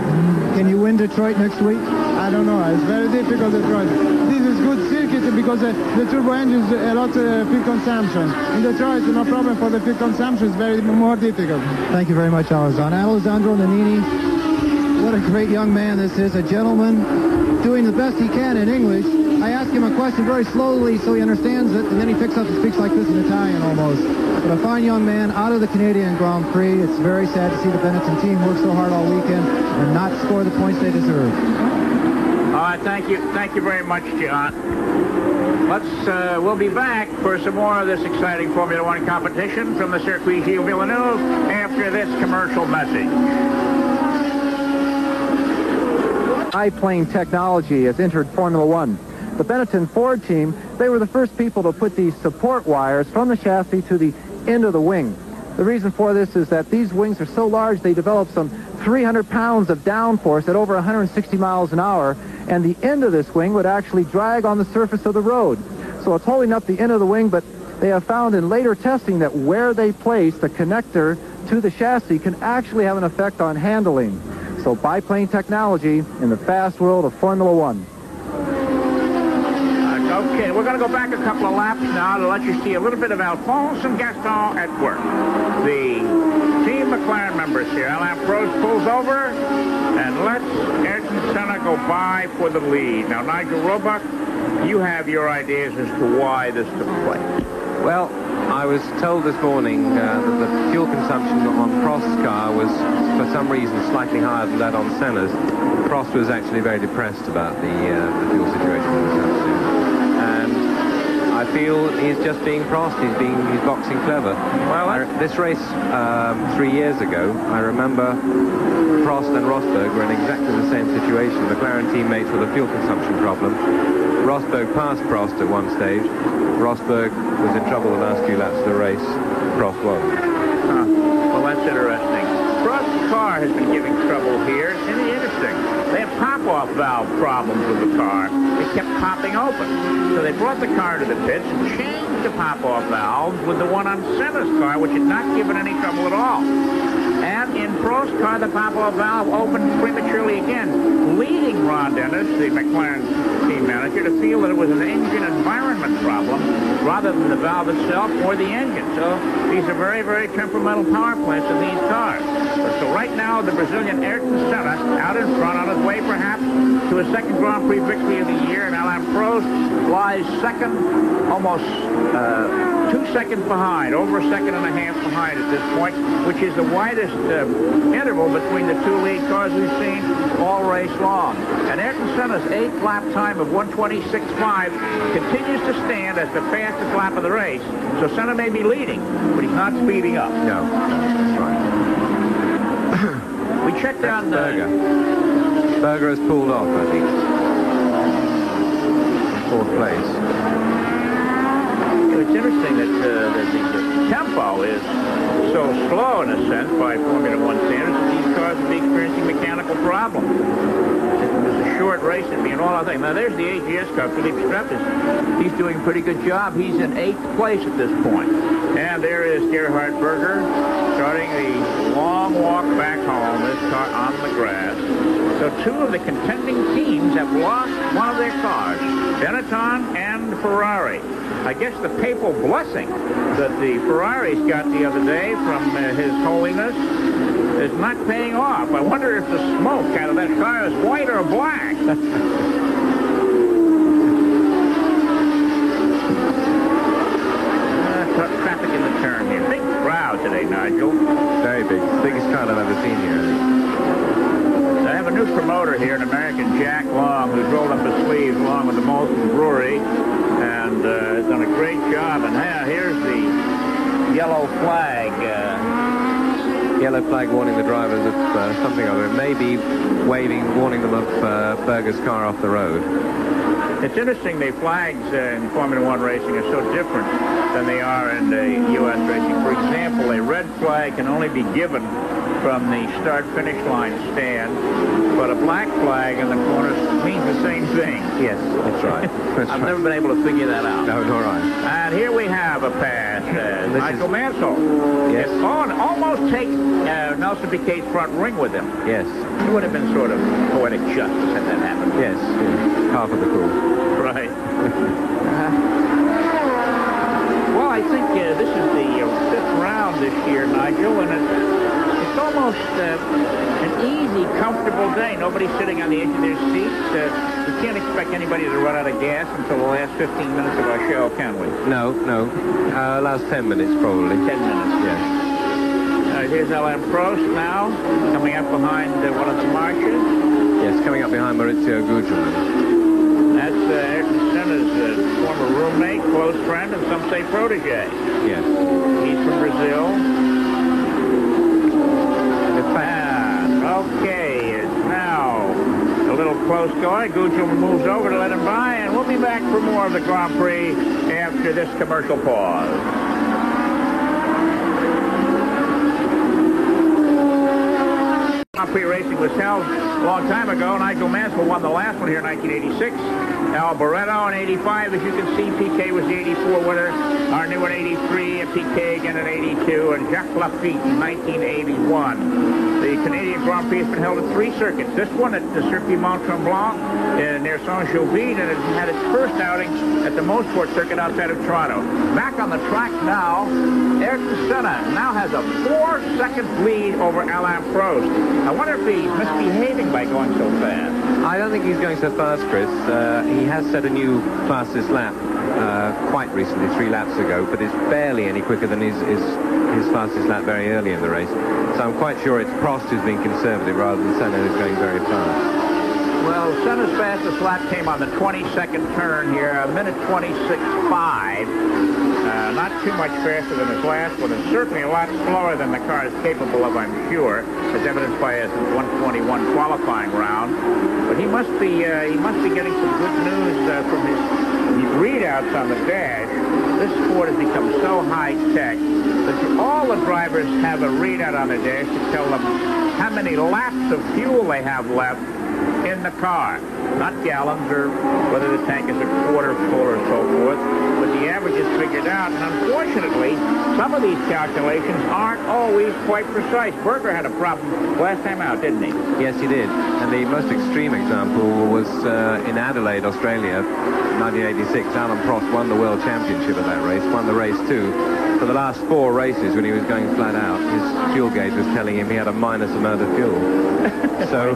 Can you win Detroit next week? I don't know. It's very difficult, Detroit. This is good circuit because the turbo engine is a lot of fuel consumption. In Detroit, no problem for the fuel consumption. It's very more difficult. Thank you very much, Alessandro Nannini. What a great young man this is, a gentleman doing the best he can in English. I ask him a question very slowly so he understands it, and then he picks up and speaks like this in Italian almost. But a fine young man out of the Canadian Grand Prix. It's very sad to see the Benetton team work so hard all weekend and not score the points they deserve. All right, thank you very much, John. We'll be back for some more of this exciting Formula One competition from the Circuit Gilles Villeneuve after this commercial message. Biplane technology has entered Formula One. The Benetton Ford team, they were the first people to put these support wires from the chassis to the end of the wing. The reason for this is that these wings are so large they develop some 300 pounds of downforce at over 160 miles an hour, and the end of this wing would actually drag on the surface of the road. So it's holding up the end of the wing, but they have found in later testing that where they place the connector to the chassis can actually have an effect on handling. So biplane technology in the fast world of Formula One. Okay, we're going to go back a couple of laps now to let you see a little bit of Alphonse and Gaston at work. The Team McLaren members here. Alain Prost pulls over and lets Ayrton Senna go by for the lead. Now, Nigel Roebuck, you have your ideas as to why this took place. Well, I was told this morning that the fuel consumption on Prost's car was, for some reason, slightly higher than that on Senna's. Prost was actually very depressed about the fuel situation this afternoon. And I feel he's just being Prost. He's boxing clever. Well, this race 3 years ago, I remember Prost and Rosberg were in exactly the same situation. McLaren teammates with a fuel consumption problem. Rosberg passed Prost at one stage. Rosberg was in trouble the last few laps of the race. Prost wasn't. Well, that's interesting. Prost's car has been giving trouble here. It's interesting. They have pop-off valve problems with the car. It kept popping open. So they brought the car to the pits and changed the pop-off valves with the one on Senna's car, which had not given any trouble at all. And in Prost's car, the pop-off valve opened prematurely again, leading Ron Dennis, the McLaren team manager, to feel that it was an engine environment problem rather than the valve itself or the engine. So these are very, very temperamental power plants in these cars. So right now, the Brazilian Ayrton Senna out in front on his way perhaps to a second Grand Prix victory of the year, and Alain Prost lies second, almost 2 seconds behind, over a second and a half behind at this point, which is the widest interval between the two lead cars we've seen all race long. And Ayrton Senna's 8th lap time of 1:26.5 continues to stand as the fastest lap of the race. So Senna may be leading, but he's not speeding up. No, that's right. We checked on Berger. Berger has pulled off, I think. 4th place. It's interesting that the tempo is so slow, in a sense, by Formula One standards, that these cars will be experiencing mechanical problems. It was a short race and being all other things. Now, there's the AGS car. Philippe Strepp he's doing a pretty good job. He's in 8th place at this point. And there is Gerhard Berger starting the long walk back home, this car on the grass. So 2 of the contending teams have lost one of their cars, Benetton and Ferrari. I guess the papal blessing that the Ferraris got the other day from His Holiness is not paying off. I wonder if the smoke out of that car is white or black. Traffic in the turn here. Big crowd today, Nigel. Very big. Biggest crowd I've ever seen here. I have a new promoter here, an American, Jack Long, who's rolled up his sleeves along with the Molson Brewery and has done a great job. And here's the yellow flag. Yellow flag warning the drivers of something or other. It may be warning them of Berger's car off the road. It's interesting, the flags in Formula One racing are so different than they are in the U.S. racing. For example, a red flag can only be given from the start-finish line stand, but a black flag in the corners means the same thing. Yes, that's right. I've never been able to figure that out. No, nor I. And here we have a pass. Michael Mansell. Yes. And almost take Nelson Piquet's front ring with him. Yes. It would have been sort of poetic justice had that happened. Yes. Half of the cool. Right. Well, I think this is the 5th round this year, Nigel, and it's almost an easy, comfortable day. Nobody's sitting on the edge of their seats. We can't expect anybody to run out of gas until the last 15 minutes of our show, can we? No. Last 10 minutes, probably. 10 minutes. Yes. Here's Alain Prost now, coming up behind one of the marches. Yes, coming up behind Maurizio Gugelmin. That's Ayrton Senna's former roommate, close friend, and some say protege. Yes. He's from Brazil. Okay, it's now a little close going. Gugelmin moves over to let him by, and we'll be back for more of the Grand Prix after this commercial pause. Grand Prix racing was held a long time ago. Nigel Mansell won the last one here in 1986. Al Barretto in 85. As you can see, Piquet was the 84 winner. Arnoux in 83, and Piquet again in 82, and Jacques Lafitte in 1981. The Canadian Grand Prix has been held at 3 circuits. This one at the Circuit Mont-Tremblant near Saint-Jovite, and it had its first outing at the Mosport circuit outside of Toronto. Back on the track now, Ayrton Senna now has a 4-second lead over Alain Prost. I wonder if he's misbehaving by going so fast. I don't think he's going so fast, Chris. He has set a new fastest lap quite recently, 3 laps ago, but it's barely any quicker than his fastest lap very early in the race. So I'm quite sure it's Prost who's being conservative rather than Senna who's going very fast. Well, Senna's fastest lap came on the 22nd turn here, a minute 26.5. Not too much faster than his last one, and certainly a lot slower than the car is capable of, I'm sure, as evidenced by his 121 qualifying round. But he must be getting some good news from his readouts on the dash. This sport has become so high-tech that all the drivers have a readout on the dash to tell them how many laps of fuel they have left in the car. Not gallons or whether the tank is a quarter full or so forth, but the average is figured out. And unfortunately, some of these calculations aren't always quite precise. Berger had a problem last time out, didn't he? Yes, he did. And the most extreme example was in Adelaide, Australia, 1986. Alain Prost won the World Championship at that race, won the race too. For the last 4 races, when he was going flat out, his fuel gauge was telling him he had a minus amount of fuel. So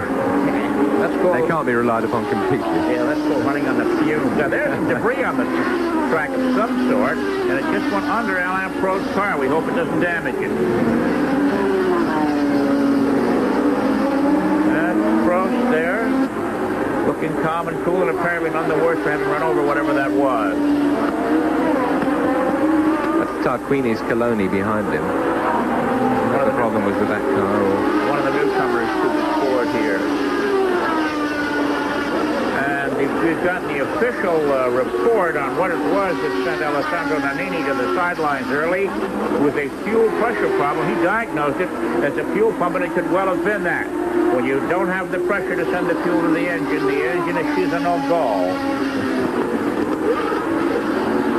they can't be relied upon completely. Yeah, let's go running on the fumes. Now, there's some debris on the track of some sort, and it just went under Alain Prost's car. We hope it doesn't damage it. That's Prost there, looking calm and cool, and apparently none the worse for having run over whatever that was. That's Tarquini's Coloni behind him. What the problem was with that car? Or... One of the newcomers to the sport here. And we've gotten the official report on what it was that sent Alessandro Nannini to the sidelines early. It was a fuel pressure problem. He diagnosed it as a fuel pump, and it could well have been that. When you don't have the pressure to send the fuel to the engine is she's a no-go.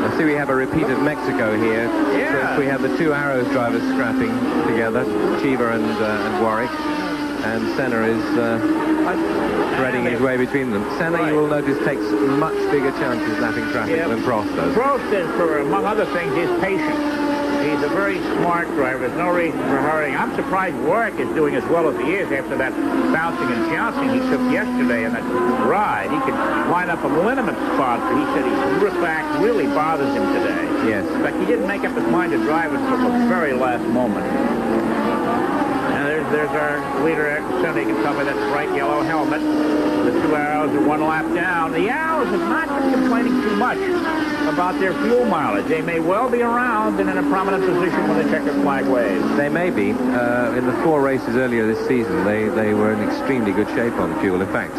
I see we have a repeat of Mexico here. Yeah. We have the 2 Arrows drivers scrapping together, Cheever and Warwick. And Senna is threading his way between them. Senna, you will notice, takes much bigger chances lapping traffic than Prost does. Prost is, among other things, is patient. He's a very smart driver. There's no reason for hurrying. I'm surprised Warwick is doing as well as he is after that bouncing and jouncing he took yesterday in that ride. He could line up a liniment spot, but he said his grip back really bothers him today. Yes. In fact, he didn't make up his mind to drive until the very last moment. There's our leader, Senna. You can tell by that bright yellow helmet. The 2 Arrows are 1 lap down. The Arrows have not been complaining too much about their fuel mileage. They may well be around and in a prominent position when the checkered flag waves. They may be. In the 4 races earlier this season, they were in extremely good shape on fuel. In fact,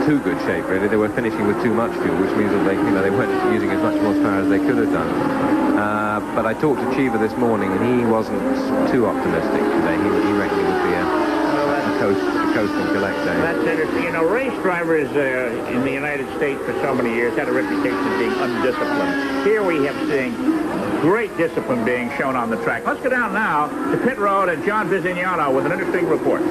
too good shape, really. They were finishing with too much fuel, which means that they weren't using as much horsepower as they could have done. But I talked to Cheever this morning, and he wasn't too optimistic today. He reckoned it would be a coast and collect day. That's interesting. You know, race drivers in the United States for so many years had a reputation of being undisciplined. Here we have seen great discipline being shown on the track. Let's go down now to pit road and John Visignano with an interesting report.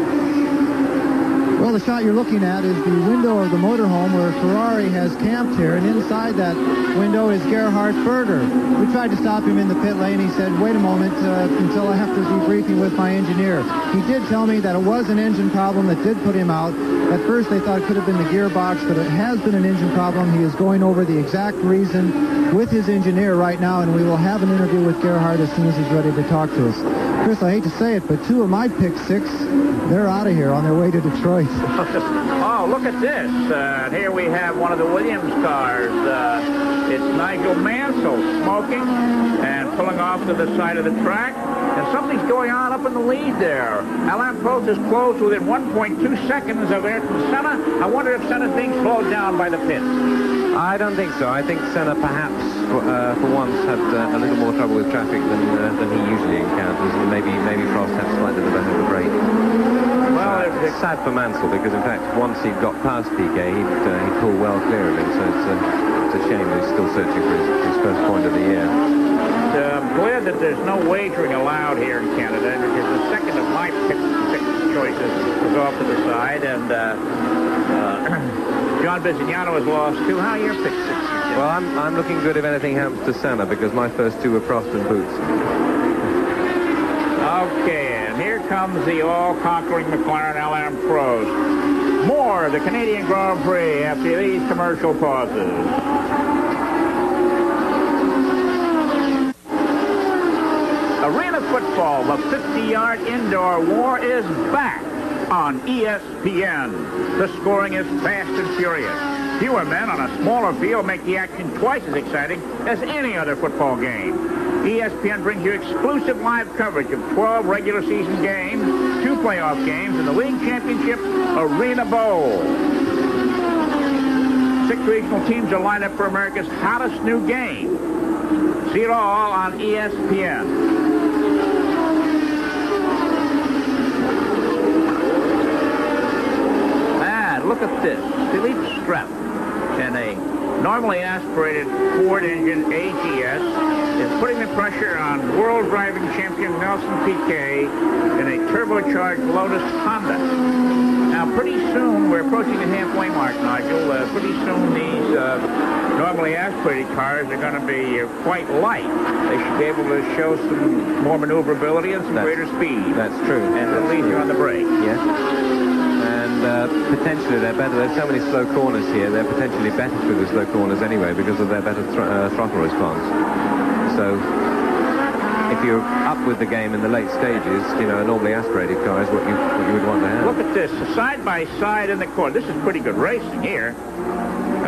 Well, the shot you're looking at is the window of the motorhome where Ferrari has camped here, and inside that window is Gerhard Berger. We tried to stop him in the pit lane. He said, wait a moment, until I have to be briefing with my engineer. He did tell me that it was an engine problem that did put him out. At first they thought it could have been the gearbox, but it has been an engine problem. He is going over the exact reason with his engineer right now, and we will have an interview with Gerhard as soon as he's ready to talk to us. Chris, I hate to say it, but 2 of my pick 6, they're out of here on their way to Detroit. Oh, look at this. Here we have one of the Williams cars. It's Nigel Mansell smoking and pulling off to the side of the track. And something's going on up in the lead there. Alain Prost is closed within 1.2 seconds of Ayrton Senna. I wonder if Senna's being slowed down by the pits. I don't think so. I think Senna perhaps for once had a little more trouble with traffic than he usually encounters, and maybe Prost had slightly better of a break. Well, it's sad for Mansell because in fact once he got past Piquet, he'd pulled well clear of him. So it's a shame that he's still searching for his first point of the year. glad that there's no wagering allowed here in Canada, because the second of my pick choices was off to the side, and John Bizignano has lost 2. How are your picks? Well, I'm looking good if anything happens to Senna, because my first 2 were Prost and Boots. Okay, and here comes the all-conquering McLaren LM Prost. More of the Canadian Grand Prix after these commercial pauses. Arena football, the 50-yard indoor war is back on ESPN. The scoring is fast and furious. Fewer men on a smaller field make the action twice as exciting as any other football game. ESPN brings you exclusive live coverage of 12 regular season games, 2 playoff games, and the league championship Arena Bowl. 6 regional teams are lined up for America's hottest new game. See it all on ESPN. Look at this. Philippe Stratton in a normally aspirated Ford engine AGS is putting the pressure on world driving champion Nelson Piquet in a turbocharged Lotus Honda. Now, pretty soon, we're approaching the halfway mark, Nigel. Pretty soon, these normally aspirated cars are going to be quite light. They should be able to show some more maneuverability and some greater speed. That's true. And it'll leave you on the brake. Yes. And potentially they're better. There's so many slow corners here. They're potentially better through the slow corners anyway because of their better throttle response. So if you're up with the game in the late stages, you know, a normally aspirated car is what you would want to have. Look at this, side by side in the corner. This is pretty good racing here.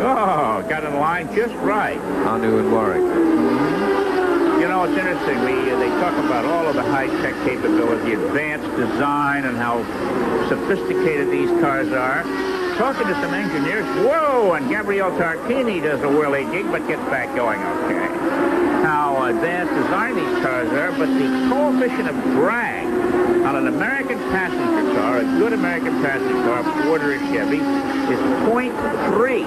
Oh, got in line just right. Anu and Warwick. You know, it's interesting. They talk about all of the high-tech capability, advanced design, and how sophisticated these cars are. Talking to some engineers, whoa, and Gabriele Tarquini does a whirly gig, but gets back going okay. How advanced design these cars are, but the coefficient of drag on an American passenger car, a good American passenger car, Ford or Chevy, is 0.3.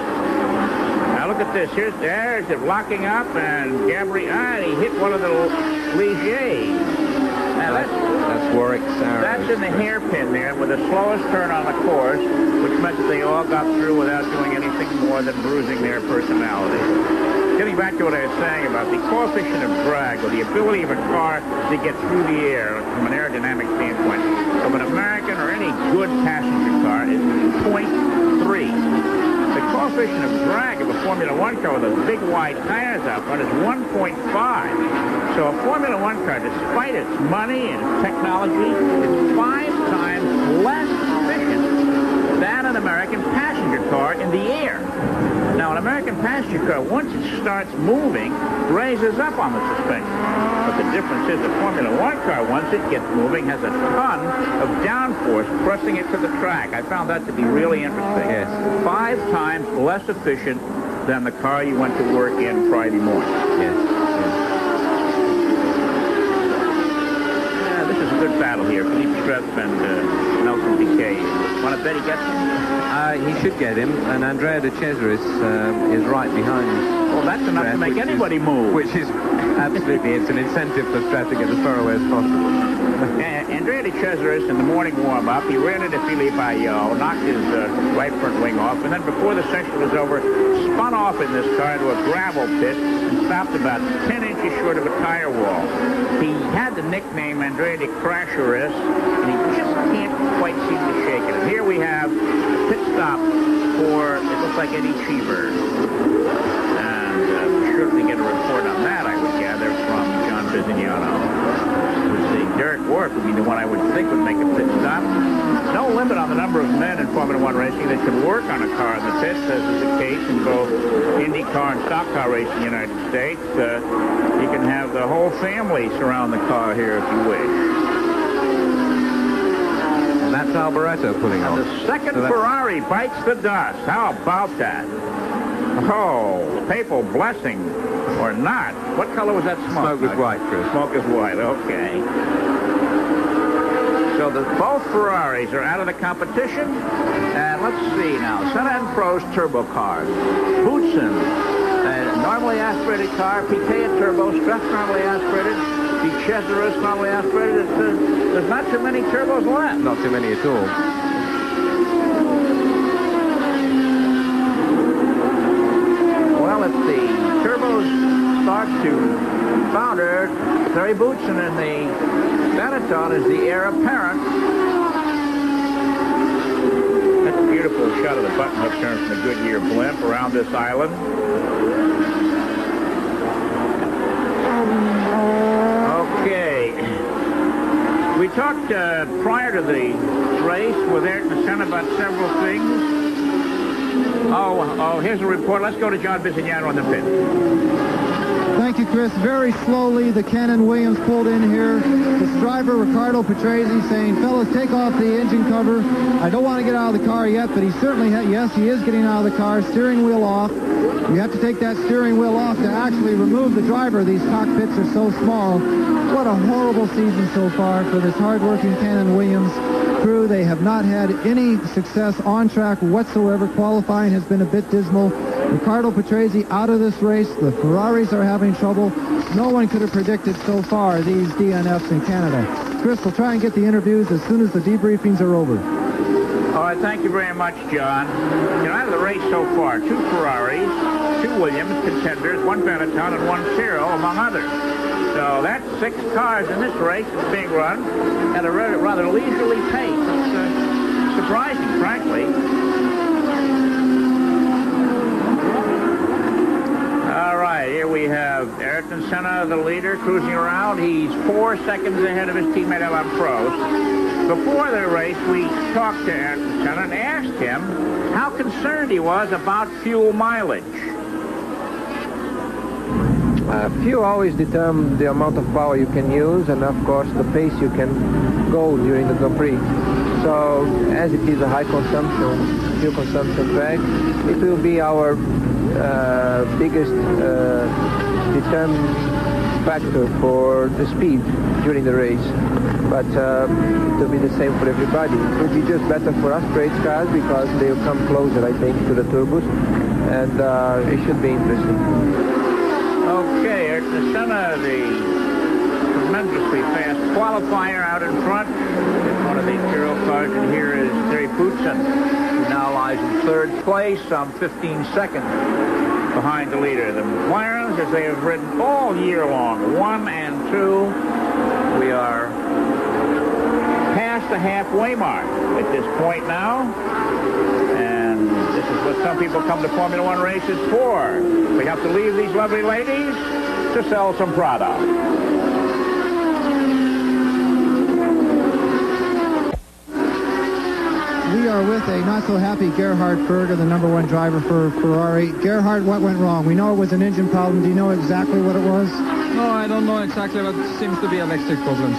Now look at this. There's it locking up, and Gabriele, he hit one of the Ligiers. Now that's Warwick's arrow. That's in the hairpin there with the slowest turn on the course, which meant that they all got through without doing anything more than bruising their personality. Getting back to what I was saying about the coefficient of drag, or the ability of a car to get through the air from an aerodynamic standpoint, of an American or any good passenger car is 0.3. The coefficient of drag of a Formula One car with those big wide tires out front is 1.5. So a Formula One car, despite its money and its technology, is 5 times less efficient than an American passenger car in the air. Now, an American passenger car, once it starts moving, raises up on the suspension. But the difference is a Formula One car, once it gets moving, has a ton of downforce pressing it to the track. I found that to be really interesting. Yes. 5 times less efficient than the car you went to work in Friday morning. Yes. Yeah, this is a good battle here. Philippe Stratton and Nelson Piquet. Want to bet he gets him? He should get him, and Andrea De Cesaris is right behind. Well, that's enough to make anybody move. Which is absolutely, it's an incentive for Stratton to get as far away as possible. Andrea De Cesaris in the morning warm-up, he ran into Philippe Ayot, knocked his right front wing off, and then before the session was over, spun off in this car into a gravel pit and stopped about 10 inches short of a tire wall. He had the nickname Andrea De Crasheris, and he just can't quite seem to shake it. And here we have a pit stop for, it looks like Eddie Cheever. And we'll certainly get a report on that, I would gather, from John Bizignano. Derek Warwick would be the one I would think would make a pit stop. No limit on the number of men in Formula One racing that can work on a car in the pits, as is the case in both IndyCar and stock car racing in the United States. You can have the whole family surround the car here if you wish. And that's Alboreto pulling on. The second Ferrari bites the dust. How about that? Oh, papal blessing or not. What color was that smoke? Smoke was white, Chris. Smoke is white, okay. So both Ferraris are out of the competition. And let's see now. Senna and Prost turbo cars. Boutsen, normally aspirated car. Piquet a turbo. Struff normally aspirated. De Cesaris normally aspirated. There's not too many turbos left. Not too many at all. Well, if the turbos start to founder, Terry Boutsen in the Benetton is the heir apparent. That's a beautiful shot of the button-up turn from the Goodyear blimp around this island. Okay. We talked prior to the race with Ayrton Senna about several things. Oh, here's a report. Let's go to John Bisignano on the pit. Thank you, Chris. Very slowly, the Cannon Williams pulled in here. This driver, Riccardo Patrese, saying, fellas, take off the engine cover. I don't want to get out of the car yet, but he certainly, yes, he is getting out of the car. Steering wheel off. You have to take that steering wheel off to actually remove the driver. These cockpits are so small. What a horrible season so far for this hard-working Cannon Williams crew. They have not had any success on track whatsoever. Qualifying has been a bit dismal. Riccardo Patrese out of this race. The Ferraris are having trouble. No one could have predicted so far these DNFs in Canada. Chris, we'll try and get the interviews as soon as the debriefings are over. All right, thank you very much, John. Out of the race so far, 2 Ferraris, 2 Williams contenders, 1 Benetton, and 1 Cyril, among others. So that's 6 cars in this race that's being run at a rather leisurely pace. It's surprising, frankly. All right, here we have Ayrton Senna, the leader, cruising around. He's 4 seconds ahead of his teammate Alain Prost. Before the race, we talked to Ayrton Senna and asked him how concerned he was about fuel mileage. Fuel always determines the amount of power you can use and, of course, the pace you can go during the Grand Prix. So, as it is a high consumption, fuel consumption track, it will be our biggest determining factor for the speed during the race. But it will be the same for everybody. It will be just better for us race cars because they'll come closer, I think, to the turbos, and it should be interesting. Okay, Ayrton Senna, the tremendously fast qualifier out in front. In one of these Cyril cars, and here is Terry Boutsen, who now lies in 3rd place, some 15 seconds behind the leader. The McLarens, as they have ridden all year long, 1 and 2. We are past the halfway mark at this point now. And this is what some people come to Formula One races for. We have to leave these lovely ladies to sell some product. We are with a not-so-happy Gerhard Berger, the #1 driver for Ferrari. Gerhard, what went wrong? We know it was an engine problem. Do you know exactly what it was? No, I don't know exactly, but it seems to be electric problems.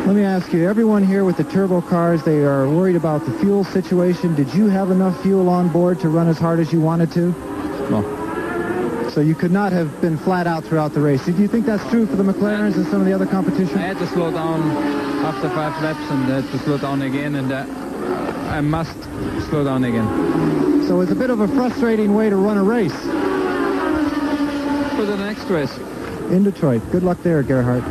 Let me ask you, everyone here with the turbo cars, they are worried about the fuel situation. Did you have enough fuel on board to run as hard as you wanted to? No. So you could not have been flat out throughout the race. Do you think that's true for the McLarens and some of the other competition? I had to slow down after 5 laps and to slow down again, and I must slow down again. So it's a bit of a frustrating way to run a race. For the next race. In Detroit. Good luck there, Gerhard.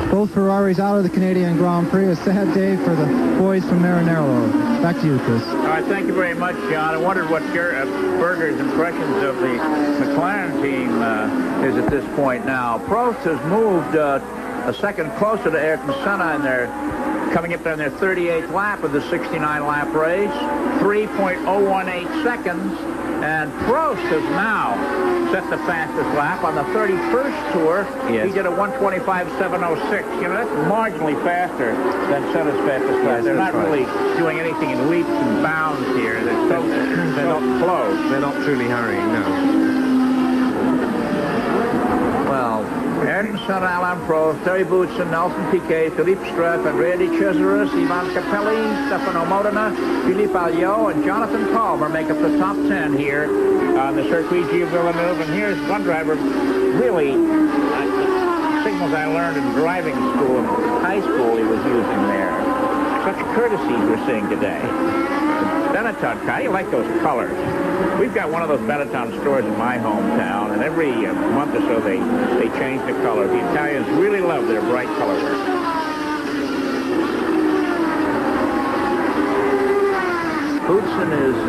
Both Ferraris out of the Canadian Grand Prix. A sad day for the boys from Maranello. Back to you, Chris. All right, thank you very much, John. I wondered what Berger's impressions of the McLaren team is at this point now. Prost has moved a second closer to Ayrton Senna, and they're coming up on their 38th lap of the 69-lap race. 3.018 seconds. And Prost has now set the fastest lap on the 31st tour. Yes. He did a 1:25.706. You know, that's marginally faster than Senna's fastest lap. Yes, They're not right. really doing anything in leaps and bounds here. They're so close. They're not truly hurrying, no. Well, Ayrton Senna, Alain Prost, Terry Boutsen, Nelson Piquet, Philippe Struff, Andrea De Cesaris, Ivan Capelli, Stefano Modena, Philippe Alliot, and Jonathan Palmer make up the top 10 here on the Circuit Gilles Villeneuve. And here's one driver, really, signals I learned in driving school, in high school he was using there. Such courtesies we're seeing today. Benetton car. How do you like those colors? We've got one of those Benetton stores in my hometown, and every month or so they change the color. The Italians really love their bright color work. Boutsen is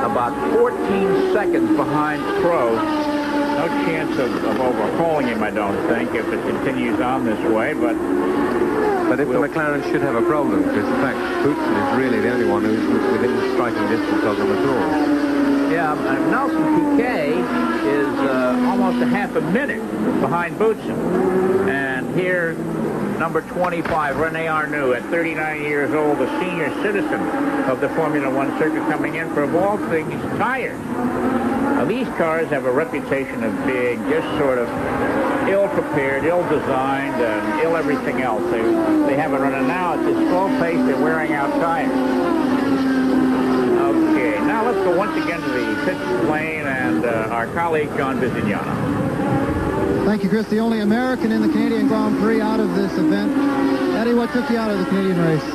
about 14 seconds behind Prost. No chance of overhauling him, I don't think, if it continues on this way, but if the McLaren should have a problem, because in fact Boutsen is really the only one who's within striking distance of them at all. Yeah, Nelson Piquet is almost a half a minute behind Boutsen. And here, number 25, Rene Arnoux, at 39 years old, a senior citizen of the Formula One circuit, coming in for, of all things, tires. Now, these cars have a reputation of being just sort of ill-prepared, ill-designed, and ill-everything else. They have it running now at this slow pace. They're wearing out tires. Okay, now let's go once again to the pit lane and our colleague, John Visignano. Thank you, Chris. The only American in the Canadian Grand Prix out of this event. Eddie, what took you out of the Canadian race?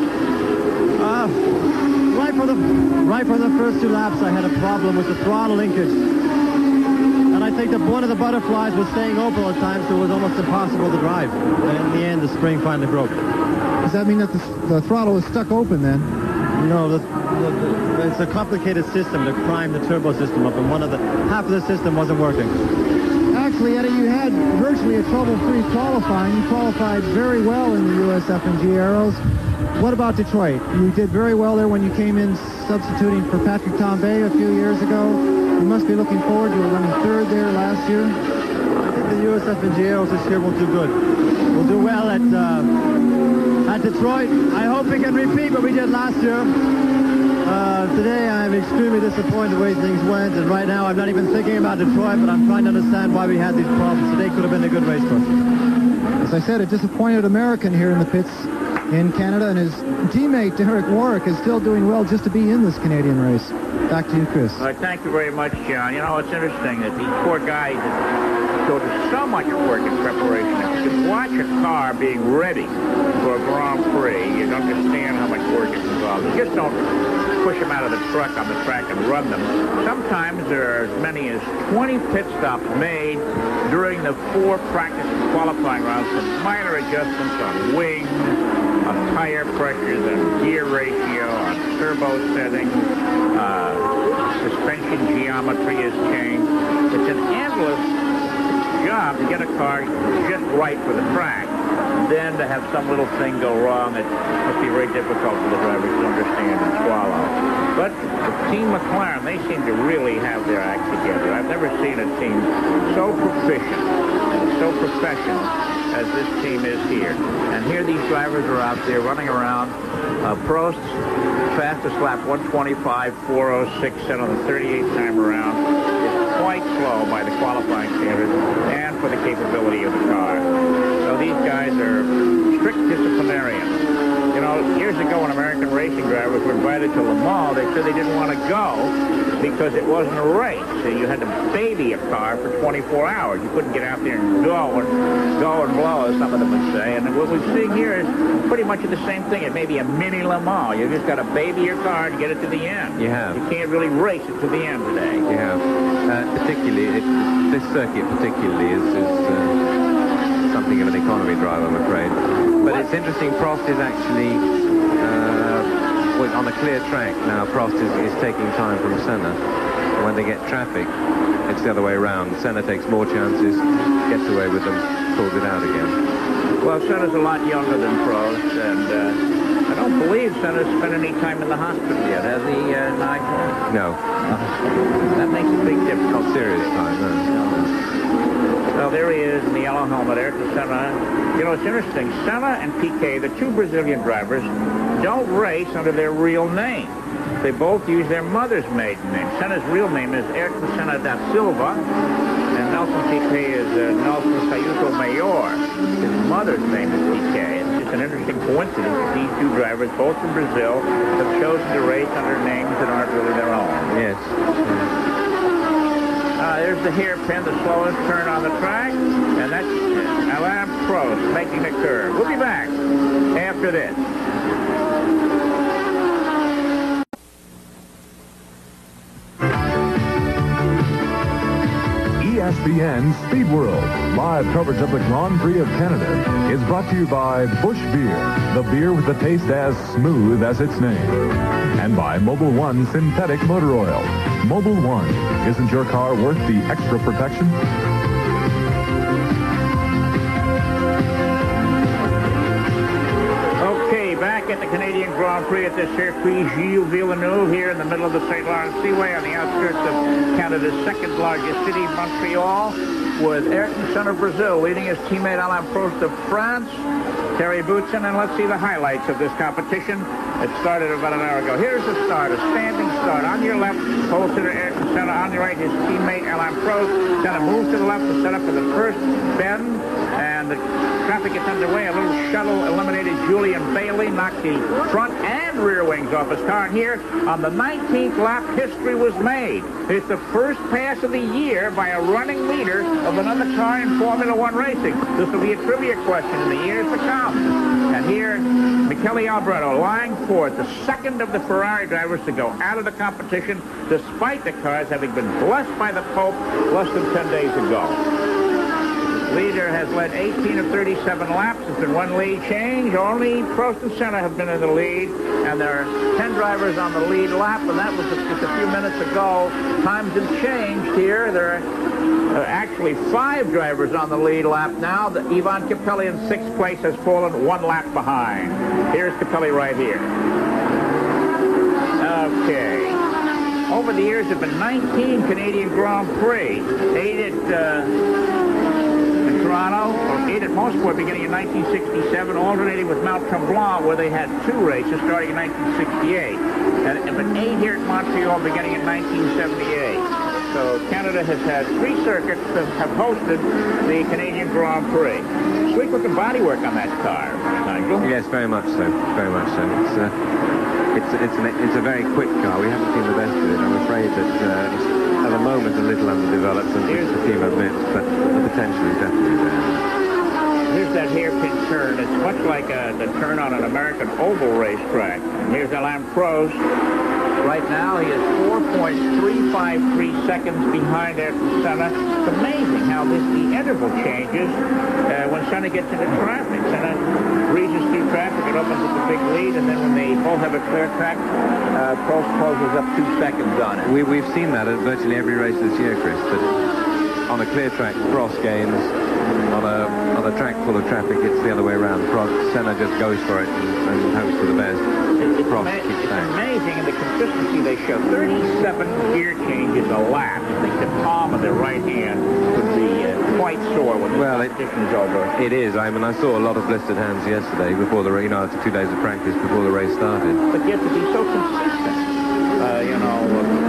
Right for the first 2 laps, I had a problem with the throttle linkage. And I think that one of the butterflies was staying open all the time, so it was almost impossible to drive. And in the end, the spring finally broke. Does that mean that the throttle was stuck open then? No, it's a complicated system to prime the turbo system up, and half of the system wasn't working. Actually, Eddie, you had virtually a trouble-free qualifying. You qualified very well in the USF&G Aeros. What about Detroit? You did very well there when you came in substituting for Patrick Tambay a few years ago. You must be looking forward. You were running 3rd there last year. I think the USF&G Aeros this year will do good. We'll do well at Detroit. I hope we can repeat what we did last year. Today I'm extremely disappointed the way things went, and right now I'm not even thinking about Detroit, but I'm trying to understand why we had these problems. Today could have been a good race for us. As I said, a disappointed American here in the pits in Canada, and his teammate Derek Warwick is still doing well just to be in this Canadian race. Back to you, Chris. Thank you very much, John. You know, it's interesting that these poor guys go to so much work in preparation. If you can watch a car being ready for a Grand Prix, you'd understand how much work is involved. You just don't push them out of the truck on the track and run them. Sometimes there are as many as 20 pit stops made during the 4 practice qualifying rounds for minor adjustments on wings, on tire pressures, and gear ratio, on turbo settings, suspension geometry is changed. It's an endless job to get a car just right for the track. Then to have some little thing go wrong, it must be very difficult for the drivers to understand and swallow. But the Team McLaren, they seem to really have their act together. I've never seen a team so proficient and so professional as this team is here. And here these drivers are out there running around. Prost's fastest lap, 125.406, set on the 38th time around. It's quite slow by the qualifying standards and for the capability of the car. So these guys are strict disciplinarians. You know, years ago when American racing drivers were invited to Le Mans, they said they didn't want to go because it wasn't a race. So you had to baby a car for 24 hours. You couldn't get out there and go and blow, as some of them would say. And what we're seeing here is pretty much the same thing. It may be a mini Le Mans. You just got to baby your car to get it to the end. You have. You can't really race it to the end today. You have. Particularly, this circuit particularly is something of an economy drive, I'm afraid. But it's interesting, Prost is actually on a clear track now. Prost is taking time from Senna. When they get traffic, it's the other way around. Senna takes more chances, gets away with them, pulls it out again. Well, Senna's a lot younger than Prost, and I don't believe Senna's spent any time in the hospital yet, has he, Nigel? No. That makes a big difference. Not serious time, no. Well, there he is in the yellow helmet, Ayrton Senna. You know, it's interesting. Senna and Piquet, the 2 Brazilian drivers, don't race under their real name. They both use their mother's maiden name. Senna's real name is Ayrton Senna da Silva, and Nelson Piquet is Nelson Sayuto Mayor. His mother's name is Piquet. It's just an interesting coincidence that these 2 drivers, both from Brazil, have chosen to race under names that aren't really their own. Yes. There's the hairpin, the slowest turn on the track, and that's Alain Prost making the curve. We'll be back after this. ESPN Speed World. Live coverage of the Grand Prix of Canada is brought to you by Busch Beer, the beer with the taste as smooth as its name. And by Mobil 1 Synthetic Motor Oil. Mobil 1, isn't your car worth the extra protection? Back at the Canadian Grand Prix at the Circuit Gilles Villeneuve here in the middle of the St. Lawrence Seaway on the outskirts of Canada's second largest city, Montreal, with Ayrton Senna of Brazil leading his teammate Alain Prost of France, Terry Boutsen, and let's see the highlights of this competition. It started about an hour ago. Here's the start, a standing start. On your left, pole sitter Ayrton Senna. On your right, his teammate Alain Prost. Senna moves to the left to set up for the first bend, and the traffic gets underway. A little shuttle eliminated Julian Bailey, knocked the front and rear wings off his car. And here, on the 19th lap, history was made. It's the first pass of the year by a running leader of another car in Formula One racing. This will be a trivia question in the years to come. And here, Michele Alboreto lying fourth, the second of the Ferrari drivers to go out of the competition, despite the cars having been blessed by the Pope less than 10 days ago. Leader has led 18 of 37 laps. There's been one lead change. Only Prost and Senna have been in the lead, and there are 10 drivers on the lead lap, and that was just a few minutes ago. Times have changed here. There are actually 5 drivers on the lead lap now. Ivan Capelli in 6th place has fallen 1 lap behind. Here's Capelli right here. Okay. Over the years, there have been 19 Canadian Grand Prix. 8 at Toronto, or 8 at Mosport beginning in 1967, alternating with Mount Tremblant, where they had 2 races starting in 1968. And 8 here at Montreal beginning in 1978. So Canada has had 3 circuits that have hosted the Canadian Grand Prix. Sweet looking bodywork on that car, Nigel. Yes, very much so. Very much so. It's a very quick car. We haven't seen the best of it. I'm afraid that at the moment a little underdeveloped, and which the team admits, but the potential is definitely there. Here's that hairpin turn. It's much like the turn on an American oval racetrack. And here's Alain Prost. Right now, he is 4.353 seconds behind Ayrton Senna. It's amazing how the interval changes when Senna gets into traffic. Senna breezes through traffic, it opens up a big lead, and then when they both have a clear track, Prost closes up 2 seconds on it. We've seen that at virtually every race this year, Chris, that on a clear track, Prost gains. On a track full of traffic, it's the other way around. Senna just goes for it and hopes for the best. It's amazing in the consistency they show. 37 gear changes a lap. I think the palm of their right hand would be quite sore when the competition is over. It is. I mean, I saw a lot of blistered hands yesterday before the race, after 2 days of practice before the race started. But you have to be so consistent.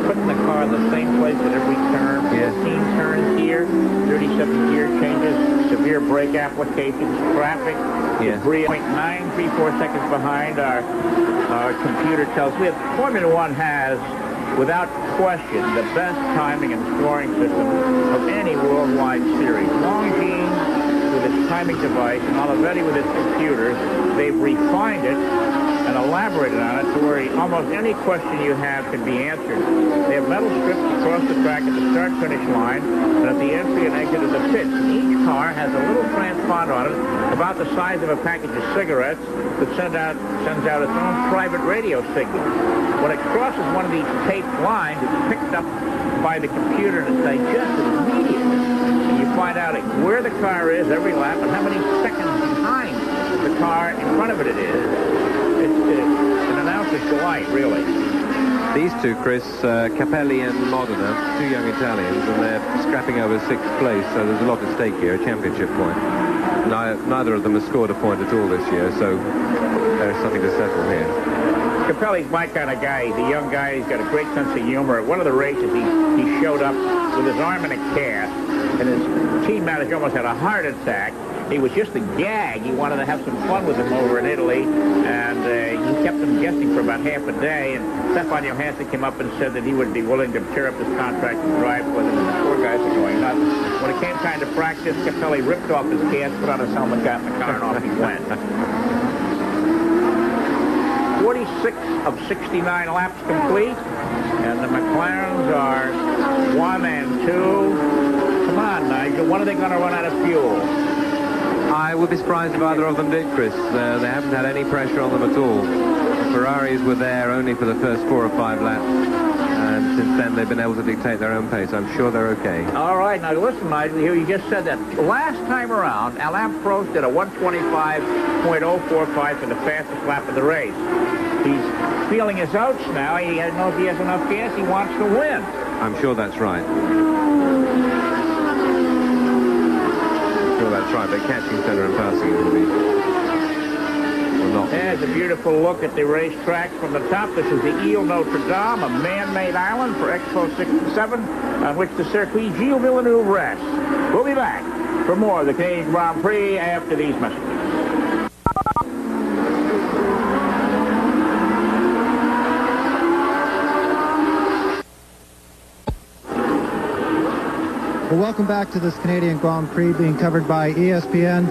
Putting the car in the same place at every turn. 15 turns here, 37 gear changes, severe brake applications, traffic, debris. 0.934 seconds behind. Our computer tells me that Formula One has, without question, the best timing and scoring system of any worldwide series. Longines with its timing device and Olivetti with its computers, they've refined it and elaborated on it to where almost any question you have can be answered. They have metal strips across the track at the start-finish line and at the entry and exit of the pits. Each car has a little transponder on it about the size of a package of cigarettes that sends out its own private radio signal. When it crosses one of these taped lines, it's picked up by the computer and it's digested immediately. And you find out where the car is every lap and how many seconds behind the car in front of it is. It's an announcer's delight, really. These two, Chris, Capelli and Modena, 2 young Italians, and they're scrapping over 6th place, so there's a lot at stake here, a championship point. Neither of them has scored a point at all this year, so there's something to settle here. Capelli's my kind of guy. He's a young guy. He's got a great sense of humor. At one of the races, he showed up with his arm in a cast, and his team manager almost had a heart attack. He was just a gag. He wanted to have some fun with him over in Italy, and he kept them guessing for about half a day. And Stefan Johansson came up and said that he would be willing to tear up his contract and drive with him. And the poor guys are going nuts. When it came time to practice, Capelli ripped off his cast, put on his helmet, got in the car, and off he went. 46 of 69 laps complete, and the McLarens are 1 and 2. Come Come on, Nigel. When are they going to run out of fuel? I would be surprised if either of them did, Chris. They haven't had any pressure on them at all. The Ferraris were there only for the first 4 or 5 laps. And since then, they've been able to dictate their own pace. I'm sure they're okay. All right. Now, listen, Nigel, here you just said that. Last time around, Alain Prost did a 125.045 for the fastest lap of the race. He's feeling his outs now. He doesn't know if he has enough gas. He wants to win. I'm sure that's right. That's right, but catching center and passing will be not. There's a beautiful look at the racetrack from the top. This is the Ile Notre Dame, a man-made island for Expo 67, on which the Circuit Gilles Villeneuve rests. We'll be back for more of the Canadian Grand Prix after these messages. Well, welcome back to this Canadian Grand Prix being covered by ESPN.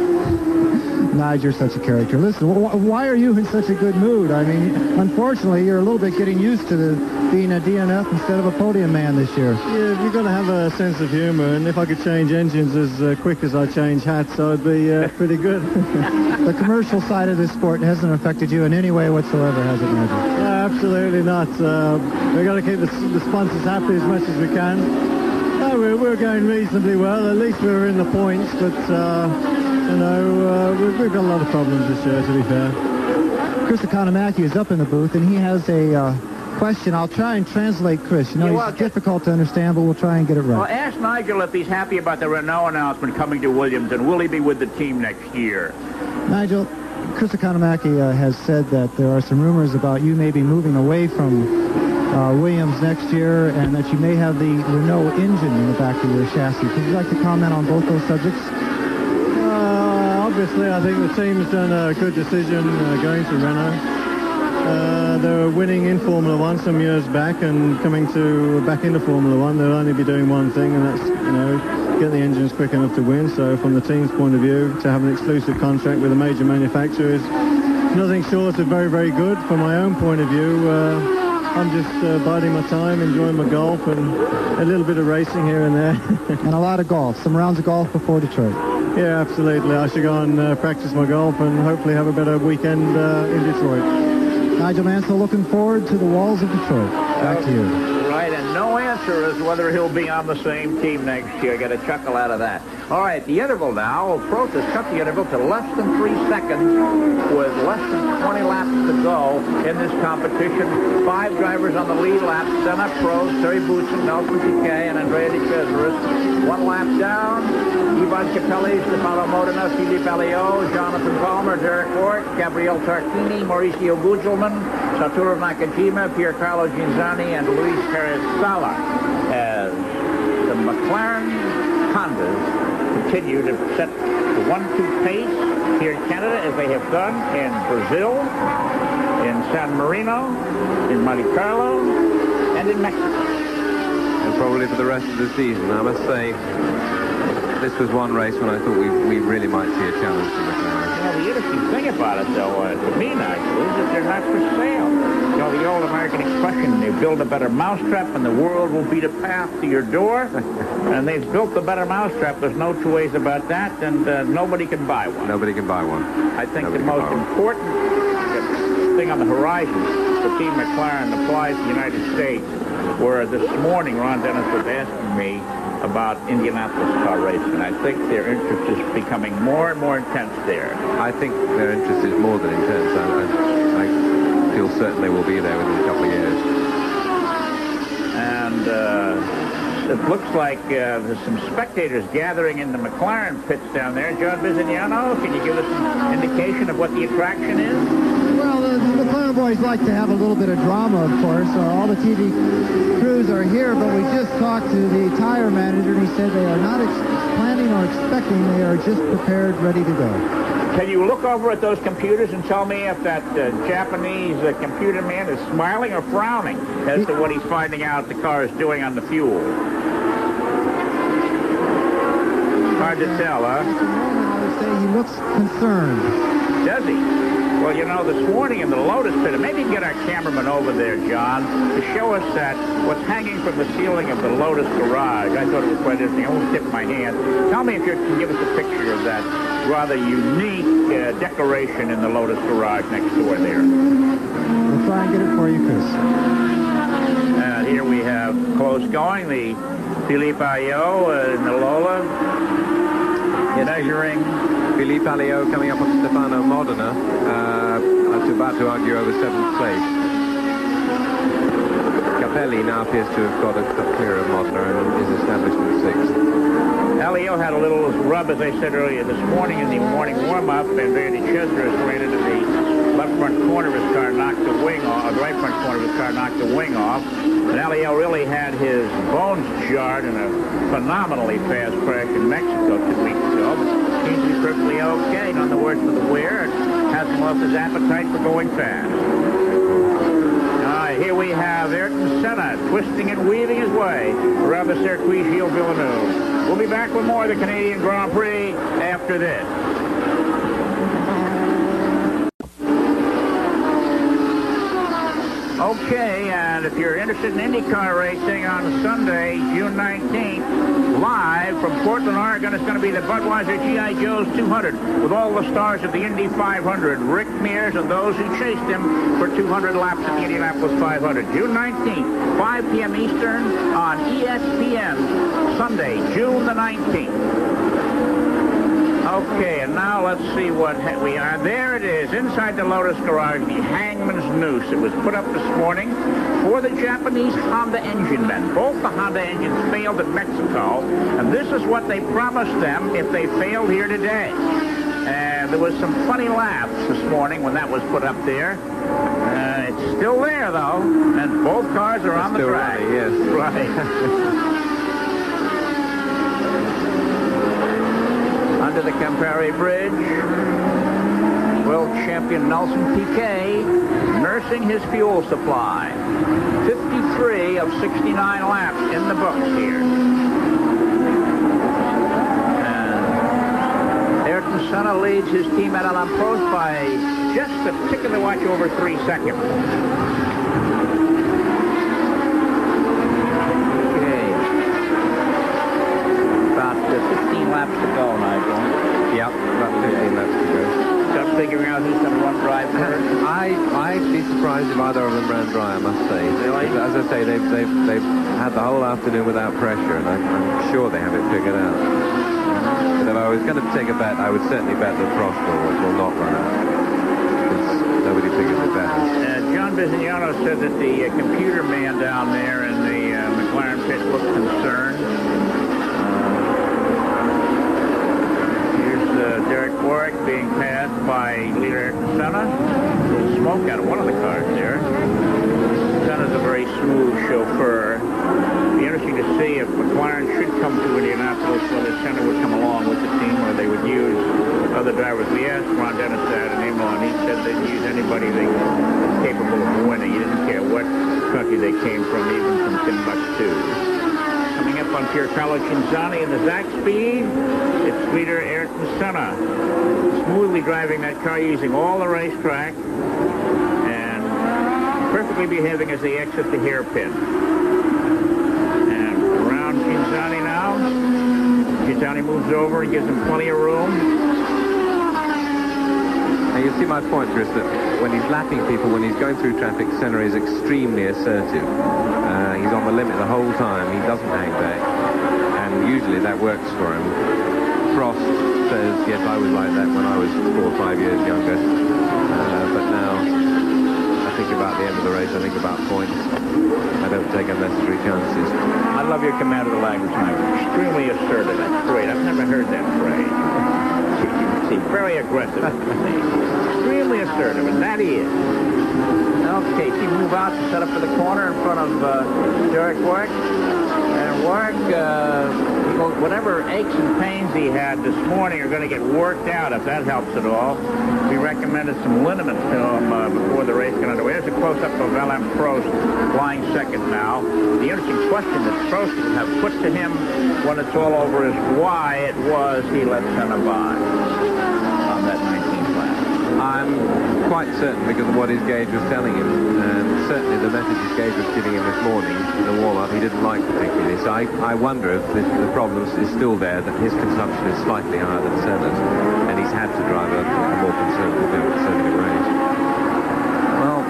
Nigel, you're such a character. Listen, why are you in such a good mood? I mean, unfortunately, you're a little bit getting used to being a DNF instead of a podium man this year. Yeah, you've got to have a sense of humor, and if I could change engines as quick as I change hats, I'd be pretty good. The commercial side of this sport hasn't affected you in any way whatsoever, has it, Nigel? Yeah, absolutely not. We've got to keep the sponsors happy as much as we can. We're going reasonably well. At least we're in the points, but we've got a lot of problems this year, to be fair. Chris Economaki is up in the booth, and he has a question. I'll try and translate Chris. You know, it's difficult to understand, but we'll try and get it right. Well, ask Nigel if he's happy about the Renault announcement coming to Williams, and will he be with the team next year? Nigel, Chris Economaki has said that there are some rumors about you maybe moving away from Williams next year, and that you may have the Renault engine in the back of your chassis. Would you like to comment on both those subjects? Obviously, I think the team's done a good decision going to Renault. They were winning in Formula One some years back, and coming back into Formula One, they'll only be doing one thing, and that's get the engines quick enough to win. So, from the team's point of view, to have an exclusive contract with a major manufacturer is nothing short of very, very good. From my own point of view, I'm just biding my time, enjoying my golf, and a little bit of racing here and there. And a lot of golf. Some rounds of golf before Detroit. Yeah, absolutely. I should go and practice my golf and hopefully have a better weekend in Detroit. Nigel Mansell looking forward to the walls of Detroit. Back to you. Right, and no answer as whether he'll be on the same team next year. Get a chuckle out of that. All right, the interval now. Prost has cut the interval to less than 3 seconds with less than 20 laps to go in this competition. 5 drivers on the lead lap. Senna, Prost, Terry Boutsen, Nelson Piquet, and Andrea De Cesaris. 1 lap down. Ivan Capelli, Stefano Modena, Philippe Alliot, Jonathan Palmer, Derek Ward, Gabriel Tarquini, Mauricio Gugelmin, Satoru Nakajima, Piercarlo Ginzani, and Luis Perez Sala, as the McLaren Hondas continue to set the 1-2 pace here in Canada, as they have done in Brazil, in San Marino, in Monte Carlo, and in Mexico. And probably for the rest of the season, I must say, this was one race when I thought we really might see a challenge for McLaren. You know, the interesting thing about it, though, to me, Nigel, is that they're not for sale. You know, the old American expression, you build a better mousetrap and the world will beat a path to your door. And they've built the better mousetrap. There's no two ways about that, and nobody can buy one. Nobody can buy one. I think the most important thing on the horizon for Team McLaren applies to the United States, where this morning Ron Dennis was asking me about Indianapolis car racing. I think their interest is becoming more and more intense there. I think their interest is more than intense. I feel certain they will be there within a couple of years. And it looks like there's some spectators gathering in the McLaren pits down there. John Bizignano, can you give us an indication of what the attraction is? Well, the McLaren boys like to have a little bit of drama, of course. All the TV crews are here, but we just talked to the tire manager, and he said they are not planning or expecting. They are just prepared, ready to go. Can you look over at those computers and tell me if that Japanese computer man is smiling or frowning as to what he's finding out the car is doing on the fuel? Hard to tell, huh? I would say he looks concerned. Does he? Well, you know, this morning in the Lotus Pit, and maybe get our cameraman over there, John, to show us that what's hanging from the ceiling of the Lotus Garage. I thought it was quite interesting. I almost tipped my hand. Tell me if you can give us a picture of that rather unique decoration in the Lotus Garage next door there. We'll try and get it for you, Chris. Here we have close going, the Philippe Alliot in the Lola. Measuring. Philippe Alliot coming up on Stefano Modena. About to argue over 7th place. Capelli now appears to have got a clear of Modena and is established in 6th. Alliot had a little rub, as I said earlier, this morning in the morning warm-up, and Vandy Chesner ran into the left front corner of his car, knocked the wing off, the right front corner of his car, knocked the wing off. And Alliot really had his bones jarred in a phenomenally fast crash in Mexico 2 weeks ago. But seems to be perfectly okay, none the worse for the wear, and hasn't lost his appetite for going fast. Here we have Ayrton Senna twisting and weaving his way around the Circuit Gilles Villeneuve. We'll be back with more of the Canadian Grand Prix after this. Okay, and if you're interested in IndyCar racing on Sunday, June 19th, live from Portland, Oregon, it's going to be the Budweiser G.I. Joe's 200 with all the stars of the Indy 500, Rick Mears and those who chased him for 200 laps at the Indianapolis 500. June 19th, 5 p.m. Eastern on ESPN, Sunday, June the 19th. Okay, and now let's see what we are. There it is, inside the Lotus Garage, the Hangman's Noose. It was put up this morning for the Japanese Honda engine men. Both the Honda engines failed in Mexico, and this is what they promised them if they failed here today. And there was some funny laughs this morning when that was put up there. It's still there, though, and both cars are on the track. Right, yes. Right. Under the Campari Bridge, world champion Nelson Piquet nursing his fuel supply. 53 of 69 laps in the books here. And Ayrton Senna leads his team at Alain Prost by just a tick of the watch over 3 seconds. Laps to go, Nigel. Yep, about 15 laps to go. Just figuring out who's going to run dry first. I'd be surprised if either of them ran dry, I must say. Really? As I say, they've had the whole afternoon without pressure, and I'm sure they have it figured out. But if I was going to take a bet, I would certainly bet that Prost will not run out. Because nobody figures it better. John Bizignano said that the computer man down there in the McLaren pit looked concerned. Derek Warwick being passed by leader Ayrton Senna. A little smoke out of one of the cars there. Senna's a very smooth chauffeur. It'd be interesting to see if McLaren should come to Indianapolis, whether Senna would come along with the team or they would use other drivers. We asked Ron Dennis that in Imo, and he said they'd use anybody they was capable of winning. He didn't care what country they came from, even from Timbuktu. Coming up on Piercarlo Cinzani in the Zach Speed, it's leader Ayrton Senna, smoothly driving that car using all the racetrack and perfectly behaving as they exit the hairpin. And around Cinzani now. Cinzani moves over and gives him plenty of room. Now you see my point, Chris, that when he's lapping people, when he's going through traffic, Senna is extremely assertive. He's on the limit the whole time. He doesn't hang back. And usually that works for him. Prost says, yes, I was like that when I was 4 or 5 years younger. But now I think about the end of the race. I think about points. I don't take unnecessary chances. I love your command of the language, Mike. Extremely assertive. That's great. I've never heard that phrase. See, very aggressive. Extremely assertive, and that he is. Okay, he move out to set up for the corner in front of Derek Warwick. And Warwick, whatever aches and pains he had this morning are going to get worked out, if that helps at all. We recommended some liniment to him before the race got underway. There's a close-up of Alain Prost flying second now. The interesting question that Prost would have put to him when it's all over is why it was he let Senna by on that 19th lap. I'm quite certain because of what his gauge was telling him, and certainly the message his gauge was giving him this morning in the warm-up he didn't like particularly. So I wonder if the problem is still there, that his consumption is slightly higher than Senna's, and he's had to drive a more conservative range. Well,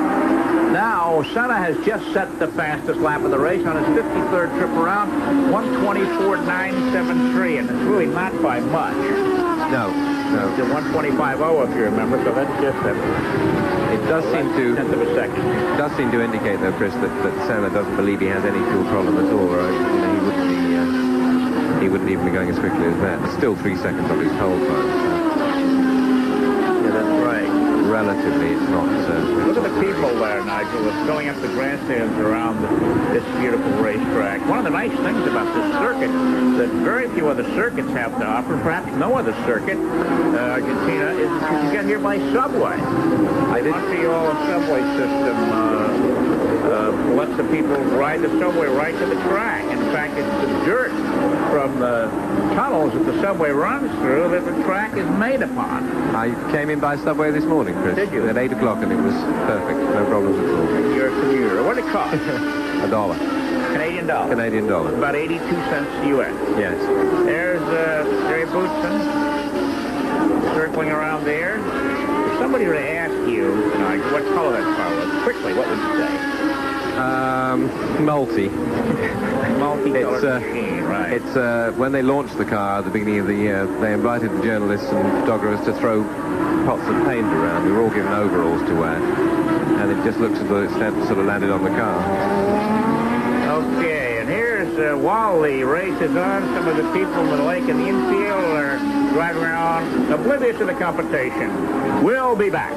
now Senna has just set the fastest lap of the race on his 53rd trip around, 1:24.973, and it's really not by much. No. It's a 1:25.0 if you remember, so that's just a It does seem to tenth of a second. Does seem to indicate, though, Chris, that Senna doesn't believe he has any fuel problem at all, or he wouldn't even be going as quickly as that. It's still 3 seconds off his pole time. Yeah, that's right. Relatively, it's not. Look at the people there, Nigel, that's filling up the grandstands around this beautiful racetrack. One of the nice things about this circuit that very few other circuits have to offer, perhaps no other circuit, Argentina, is that you can get here by subway. The Montreal subway system lets the people ride the subway right to the track. In fact, it's the dirt from the tunnels that the subway runs through that the track is made upon. I came in by subway this morning, Chris. Did you? At 8 o'clock, and it was perfect. No problems at all. You're a commuter. What did it cost? $1. Canadian dollar. Canadian dollar. About 82 cents U.S. Yes. There's Jerry Boutsen circling around there. If somebody were to ask you, what color that car was, quickly, what would you say? Multi-colored machine, right. It's when they launched the car at the beginning of the year, they invited the journalists and photographers to throw pots of paint around. We were all given overalls to wear, and it just looks as though it's sort of landed on the car. Okay, and here's while the race is on, some of the people in the lake in the infield are driving around oblivious to the competition. We'll be back.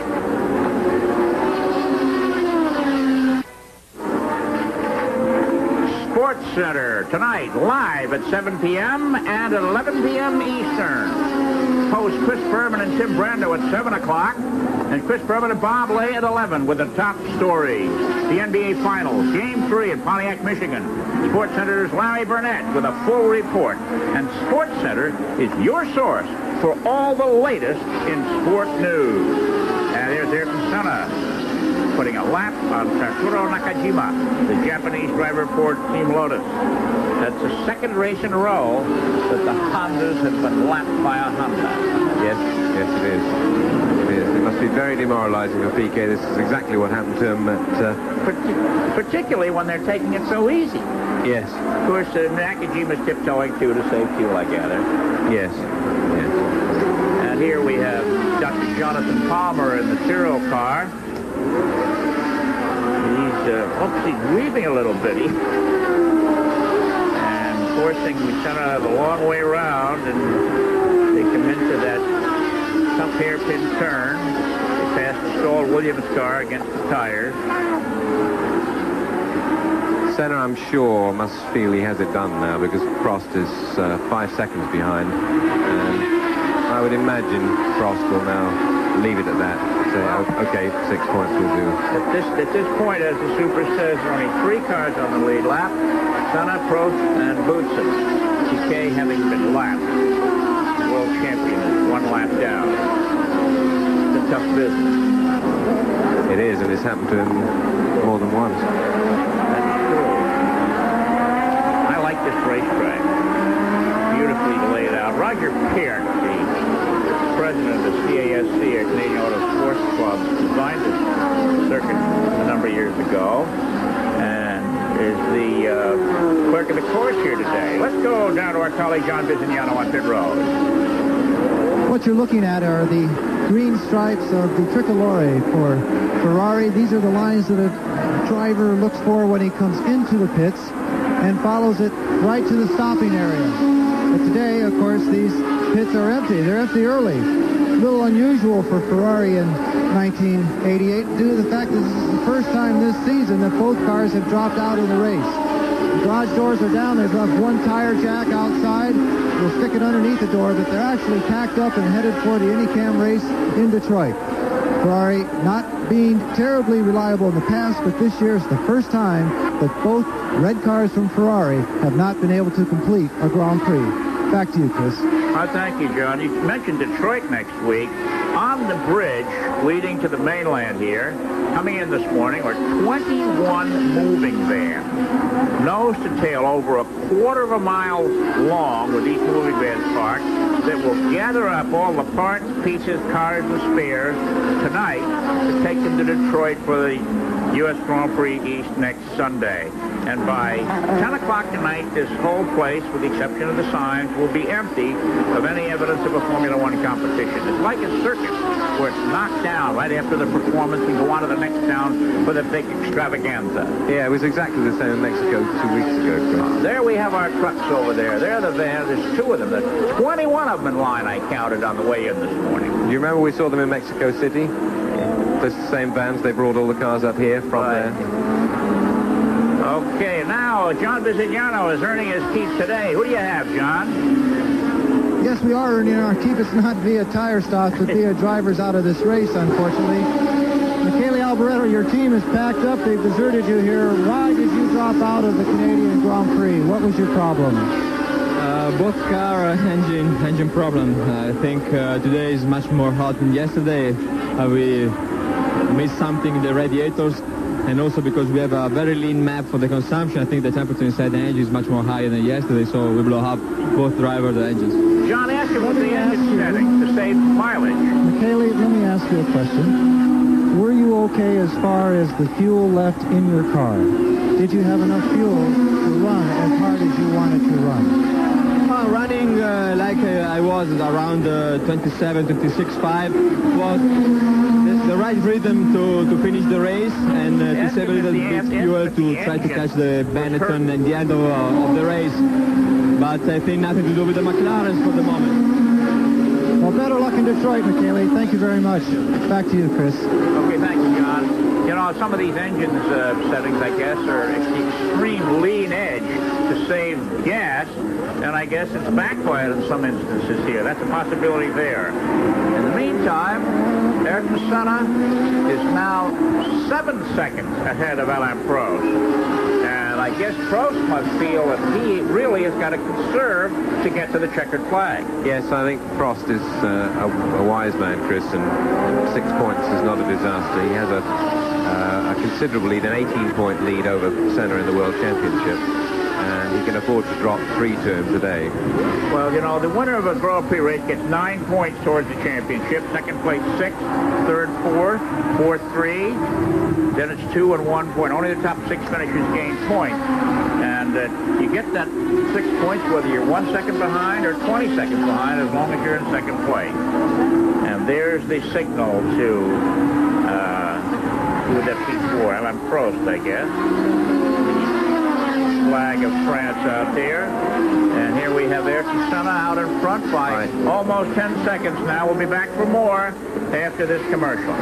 Sports Center tonight, live at 7 p.m. and at 11 p.m. Eastern. Host Chris Berman and Tim Brando at 7 o'clock, and Chris Berman and Bob Lay at 11 with the top stories. The NBA Finals, Game 3 in Pontiac, Michigan. Sports Center's Larry Burnett with a full report. And Sports Center is your source for all the latest in sport news. And here's Ayrton Senna putting a lap on Tatsuro Nakajima, the Japanese driver for Team Lotus. That's the second race in a row that the Hondas have been lapped by a Honda. Yes, it is. It must be very demoralizing for PK. This is exactly what happened to him at... Particularly when they're taking it so easy. Yes. Of course, Nakajima's tiptoeing too to save fuel, I gather. Yes. And here we have Dr. Jonathan Palmer in the Tyrrell car. He's weaving a little bitty. And forcing Senna the long way around, and they come into that tough hairpin turn. They pass the stalled Williams car against the tires. Senna, I'm sure, must feel he has it done now because Prost is 5 seconds behind. And I would imagine Prost will now leave it at that. Say, okay, 6 points will do. At this point, as the Super says, there are only 3 cars on the lead lap. Senna, Prost, and Boutsen. PK having been lapped. World champion is 1 lap down. It's a tough business. It is, and it's happened to him more than once. That's true. I like this racetrack. Beautifully laid out. Roger Peart, the president of the CASC, or Canadian Auto Sports Club, designed this circuit a number of years ago, and is the clerk of the course here today. Let's go down to our colleague John Bizignano on pit road. What you're looking at are the green stripes of the tricolore for Ferrari. These are the lines that a driver looks for when he comes into the pits and follows it right to the stopping area. But today, of course, these pits are empty. They're empty early. A little unusual for Ferrari in 1988 due to the fact that this is the first time this season that both cars have dropped out of the race. The garage doors are down. They've left 1 tire jack outside. We'll stick it underneath the door, but they're actually packed up and headed for the IndyCam race in Detroit. Ferrari not being terribly reliable in the past, but this year is the first time that both red cars from Ferrari have not been able to complete a Grand Prix. Back to you, Chris. Thank you, John. You mentioned Detroit next week. On the bridge leading to the mainland here, coming in this morning, are 21 moving vans, nose to tail, over a quarter of a mile long with each moving van parked, that will gather up all the parts, pieces, cars, and spares tonight to take them to Detroit for the U.S. Grand Prix East next Sunday. And by 10 o'clock tonight, this whole place, with the exception of the signs, will be empty of any evidence of a Formula One competition. It's like a circus where it's knocked down right after the performance and go on to the next town for the big extravaganza. Yeah, it was exactly the same in Mexico 2 weeks ago, Chris. There we have our trucks over there. There are the vans. There's 2 of them. There's 21 of them in line, I counted on the way in this morning. Do you remember we saw them in Mexico City? The same vans, they brought all the cars up here from there. Okay, now John Visignano is earning his keep today. Who do you have, John? Yes, we are earning our keep. It's not via tire stops, but via drivers out of this race, unfortunately. Michele Alboreto, your team is packed up. They've deserted you here. Why did you drop out of the Canadian Grand Prix? What was your problem? Both car engine problem. I think today is much more hot than yesterday. We missed something in the radiators. And also because we have a very lean map for the consumption, I think the temperature inside the engine is much more higher than yesterday, so we blow up both drivers and engines. John, ask him what the engine setting to save mileage. Michele, let me ask you a question. Were you okay as far as the fuel left in your car? Did you have enough fuel to run as hard as you wanted to run? Running like I was around 27, 26.5 was the right rhythm to finish the race and to save a little bit fuel to try to catch the Benetton at the end of the race. But I think nothing to do with the McLarens for the moment. Well, better luck in Detroit, Michele. Thank you very much. Back to you, Chris. Okay, thank you, John. You know, some of these engines settings, I guess, are extreme lean edge to save gas, and I guess it's backfired in some instances here. That's a possibility there. In the meantime, Ayrton Senna is now 7 seconds ahead of Alain Prost. And I guess Prost must feel that he really has got to conserve to get to the checkered flag. Yes, I think Prost is a wise man, Chris, and 6 points is not a disaster. He has a considerable lead, an 18-point lead over Senna in the World Championship. And he can afford to drop 3 to him today. Well, you know, the winner of a Grand Prix race gets 9 points towards the championship. Second place, 6. Third, 4. Fourth, 3. Then it's 2 and 1 point. Only the top 6 finishers gain points. And you get that 6 points whether you're 1 second behind or 20 seconds behind, as long as you're in second place. And there's the signal to who would that be for? Alain Prost, I guess. Flag of France out there. And here we have Ayrton Senna out in front by almost 10 seconds now. We'll be back for more after this commercial.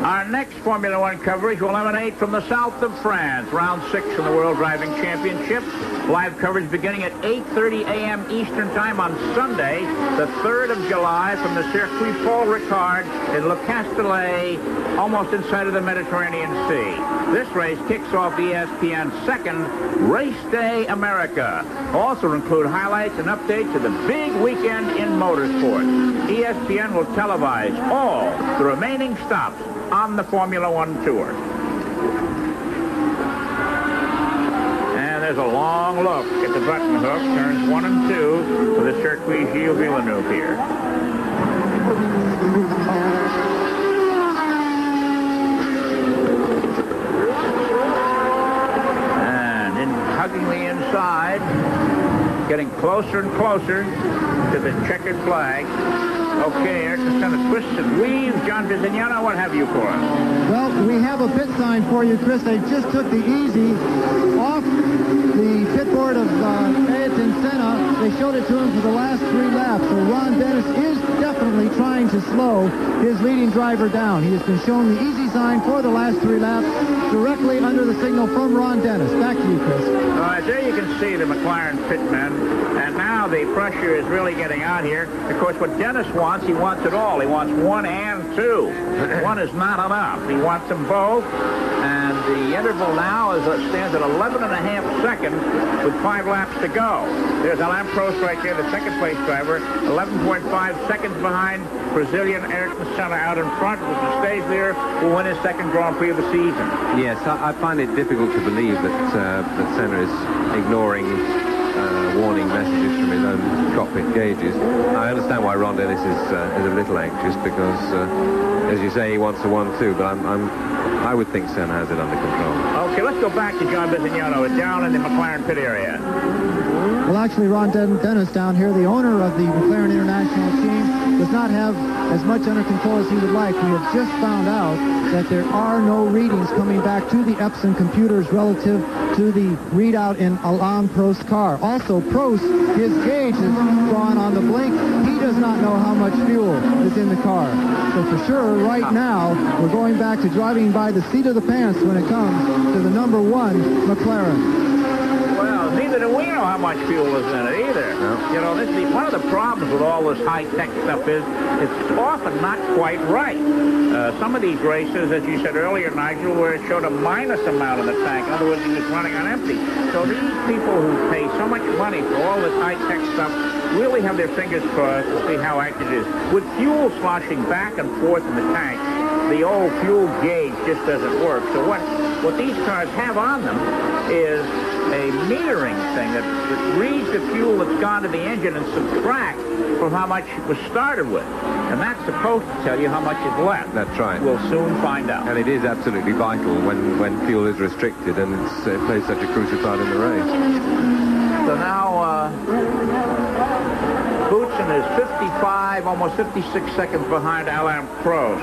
Our next Formula One coverage will emanate from the south of France. Round 6 in the World Driving Championship. Live coverage beginning at 8:30 a.m. Eastern Time on Sunday, the 3rd of July, from the Circuit Paul Ricard in Le Castellet, almost inside of the Mediterranean Sea. This race kicks off ESPN's second Race Day America. Also include highlights and updates of the big weekend in motorsports. ESPN will televise all the remaining stops on the Formula One Tour. And there's a long look at the button hook, turns 1 and 2 for the Circuit Gilles Villeneuve here. And in hugging the inside, getting closer and closer to the checkered flag. Okay, Ayrton Senna twists and weaves. John Visignano, what have you for us? Well, we have a pit sign for you, Chris. They just took the easy off the pit board of Ayrton Senna. They showed it to him for the last 3 laps. So Ron Dennis is definitely trying to slow his leading driver down. He has been shown the easy sign for the last 3 laps directly under the signal from Ron Dennis. Back to you, Chris. All right, there you can see the McLaren pitmen. And now the pressure is really getting on here. Of course, what Dennis wants, he wants it all. He wants 1 and 2. 1 is not enough. He wants them both. And the interval now stands at 11.5 seconds with 5 laps to go. There's Alain Prost right there, the second place driver, 11.5 seconds behind Brazilian Ayrton Senna out in front, which stays there, will win his second Grand Prix of the season. Yes, I find it difficult to believe that Senna is ignoring warning messages from his own cockpit gauges. I understand why Ron Dennis is a little anxious because, as you say, he wants a 1-2, but I would think Senna has it under control. Okay, let's go back to John Bisognano down in the McLaren pit area. Well, actually, Ron Dennis down here, the owner of the McLaren International team, does not have as much under control as he would like. We have just found out that there are no readings coming back to the Epson computers relative to the readout in Alain Prost's car. Also, Prost, his gauge has gone on the blink. He does not know how much fuel is in the car. So for sure, right now, we're going back to driving by the seat of the pants when it comes to the number 1 McLaren. Well, neither do we know how much fuel is in it either. No. You know, one of the problems with all this high-tech stuff is it's often not quite right. Some of these races, as you said earlier, Nigel, where it showed a minus amount in the tank. In other words, he was running on empty. So these people who pay so much money for all this high-tech stuff really have their fingers crossed to see how accurate it is. With fuel sloshing back and forth in the tank, the old fuel gauge just doesn't work. So what these cars have on them is a metering thing that reads the fuel that's gone to the engine and subtracts from how much it was started with. And that's supposed to tell you how much is left. That's right. We'll soon find out. And it is absolutely vital when fuel is restricted, and it plays such a crucial part in the race. So now Boutsen is 55, almost 56 seconds behind Alain Prost.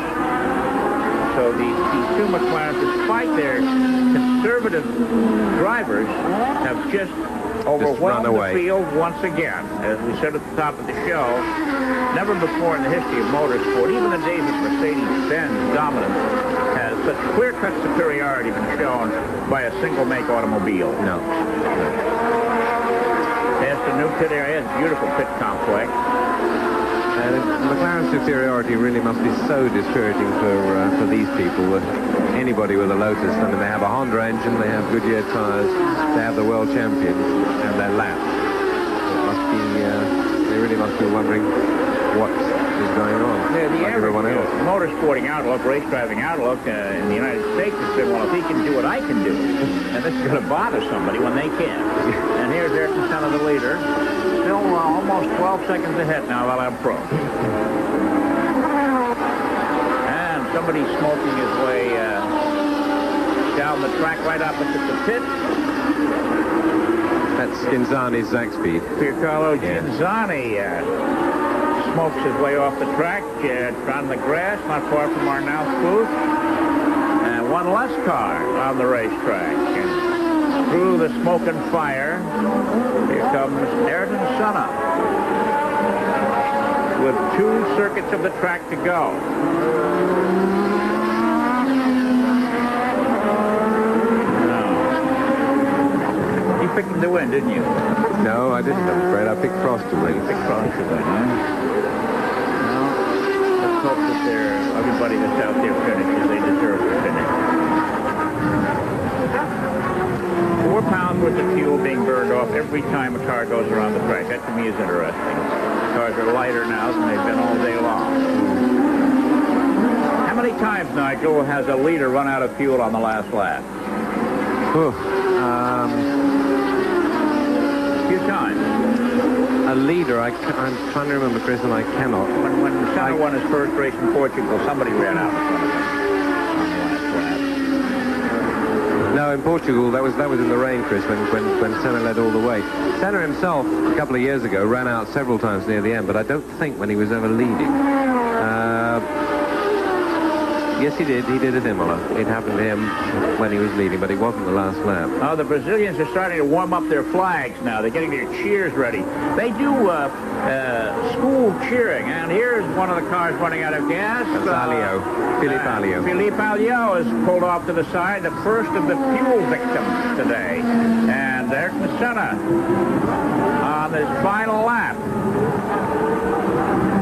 So these two McLarens, despite their conservative drivers, have just overwhelmed the field once again. As we said at the top of the show, never before in the history of motorsport, even the days of Mercedes-Benz dominance, has such clear-cut superiority been shown by a single-make automobile. No. Past the new pit area, it's a beautiful pit complex. McLaren's superiority really must be so dispiriting for these people that anybody with a Lotus, I mean, they have a Honda engine, they have Goodyear tires, they have the world champion, and they're lapped. It must be, they really must be wondering what is going on. Yeah, the like everyone else. Motorsporting outlook, race driving outlook in the United States has said, well, if he can do what I can do, and this is going to bother somebody when they can't. And here's Ayrton Senna, the leader. Still almost 12 seconds ahead now of Alain Prost. And somebody's smoking his way down the track right opposite the pit. That's Ghinzani's Zaxby. Piercarlo Ghinzani smokes his way off the track on the grass, not far from Arnaud's booth. And one less car on the racetrack. And through the smoke and fire, here comes Ayrton Senna with 2 circuits of the track to go. No. You picked him to win, didn't you? No, I didn't, I'm afraid. I picked Prost to win. You picked Prost to win, huh? No. Let's hope that everybody that's out there finishes. They deserve to finish. 4 pounds worth of fuel being burned off every time a car goes around the track. That to me is interesting. Cars are lighter now than they've been all day long. How many times, Nigel, has a leader run out of fuel on the last lap? A few times. A leader, I'm trying to remember, Chris, and I cannot. When Senna won his first race in Portugal, somebody ran out in front of him. No, in Portugal, that was in the rain, Chris, when Senna led all the way. Senna himself, a couple of years ago, ran out several times near the end, but I don't think when he was ever leading. Yes, he did. He did at Imola. It happened to him when he was leading, but it wasn't the last lap. Oh, the Brazilians are starting to warm up their flags now. They're getting their cheers ready. They do school cheering, and here's one of the cars running out of gas. Philippe Alliot. Philippe Alliot is pulled off to the side, the first of the fuel victims today. And Ayrton Senna on his final lap.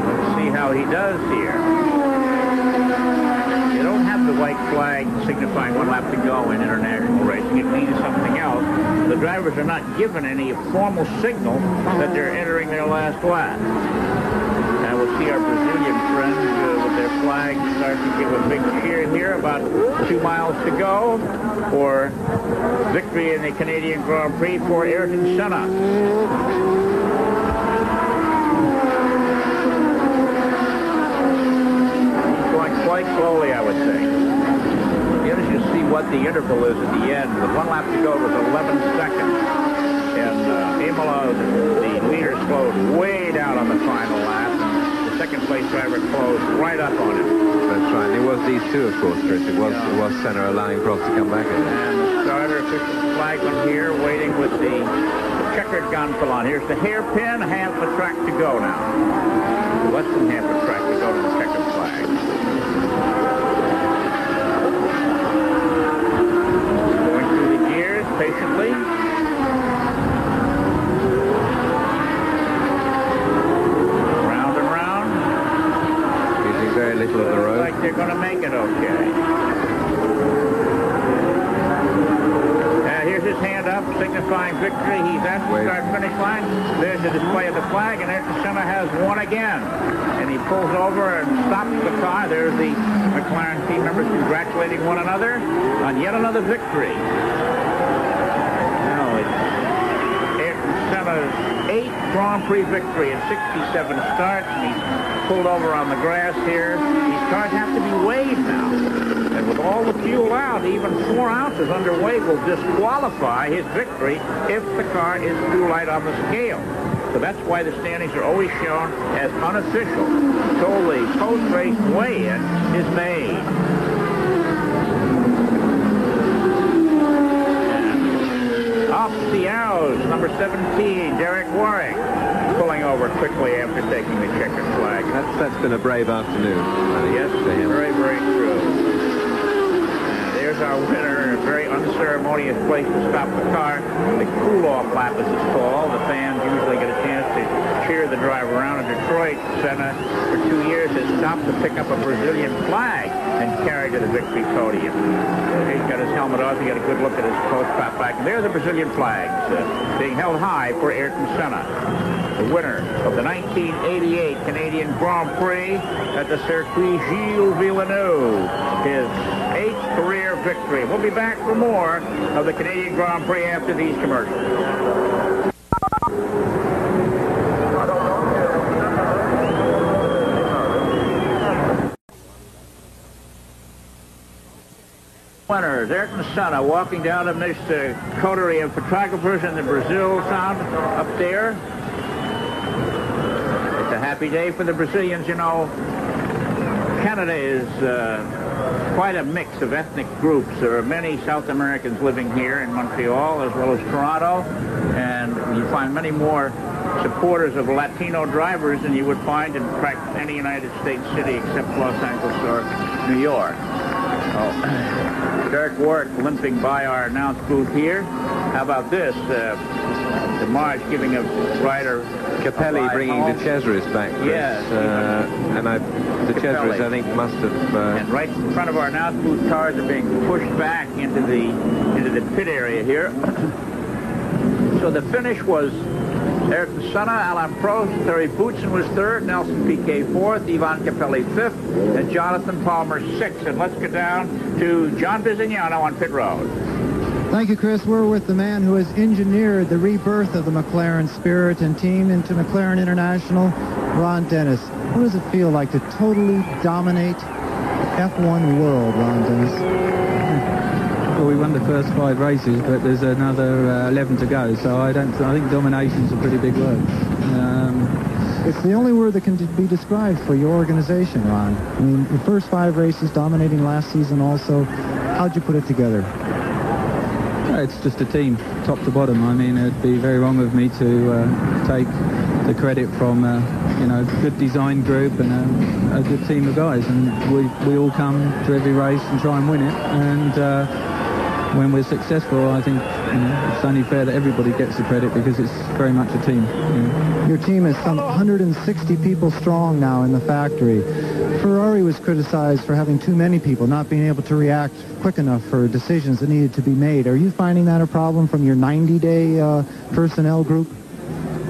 Let's see how he does here. You don't have the white flag flag signifying 1 lap to go in international racing. It means something else. The drivers are not given any formal signal that they're entering their last lap. Now we'll see our Brazilian friends with their flags start to give a big cheer here. About 2 miles to go for victory in the Canadian Grand Prix for Ayrton Senna. Quite slowly, I would say. Here you see what the interval is at the end. With 1 lap to go, it was 11 seconds. And Imola, the leader, slowed way down on the final lap. The second place driver closed right up on him. That's right. And it was these two, of course, Chris. It was Senna allowing Prost to come back. And the starter official flagman here waiting with the checkered gonfalon. Here's the hairpin, half a track to go now. Less than half a track to go to the checkered flag. Patiently. Round and round. Using very little of the road. Looks like they're going to make it okay. Here's his hand up, signifying victory. He's at the start-finish line. There's the display of the flag, and Ayrton Senna has won again. And he pulls over and stops the car. There's the McLaren team members congratulating one another on yet another victory. Senna's 8th Grand Prix victory in 67 starts. And he's pulled over on the grass here. These cars have to be weighed now. And with all the fuel out, even 4 ounces underweight will disqualify his victory if the car is too light on the scale. So that's why the standings are always shown as unofficial until the post-race weigh-in is made. Off the arrows, number 17, Derek Warwick, pulling over quickly after taking the checkered flag. That's been a brave afternoon. Yes, very, very true. And there's our winner, a very unceremonious place to stop the car. The cool-off lap, as it's called. The fans usually get a chance to cheer the driver around. In Detroit, Senna, for 2 years, has stopped to pick up a Brazilian flag and carry to the victory podium. He's got his helmet off. He got a good look at his post-trap back. And there are the Brazilian flags being held high for Ayrton Senna, the winner of the 1988 Canadian Grand Prix at the Circuit Gilles Villeneuve, his 8th career victory. We'll be back for more of the Canadian Grand Prix after these commercials. Winners, Ayrton Senna walking down amidst a coterie of photographers in the Brazil sound up there. It's a happy day for the Brazilians. You know, Canada is quite a mix of ethnic groups. There are many South Americans living here in Montreal as well as Toronto, and you find many more supporters of Latino drivers than you would find in practically any United States city except Los Angeles or New York. Oh. Derek Warwick limping by our announce booth here. How about this? The March giving a rider Capelli bringing the Cesaris back. Yes. And the Cesaris, I think, must have... And right in front of our announce booth, cars are being pushed back into the pit area here. So the finish was Ayrton Senna, Alain Prost, Terry Boutsen was 3rd, Nelson Piquet 4th, Ivan Capelli 5th, and Jonathan Palmer 6th. And let's get down to John Bisignano on pit road. Thank you, Chris. We're with the man who has engineered the rebirth of the McLaren Spirit and team into McLaren International, Ron Dennis. What does it feel like to totally dominate the F1 world, Ron Dennis? Well, we won the first 5 races, but there's another 11 to go, so I think domination's a pretty big word. It's the only word that can be described for your organization, Ron. I mean, the first 5 races, dominating last season also. How'd you put it together? It's just a team, top to bottom. I mean, it'd be very wrong of me to take the credit from good design group and a good team of guys, and we all come to every race and try and win it, and when we're successful, I think it's only fair that everybody gets the credit because it's very much a team. Your team is some 160 people strong now in the factory. Ferrari was criticized for having too many people, not being able to react quick enough for decisions that needed to be made. Are you finding that a problem from your 90-day personnel group?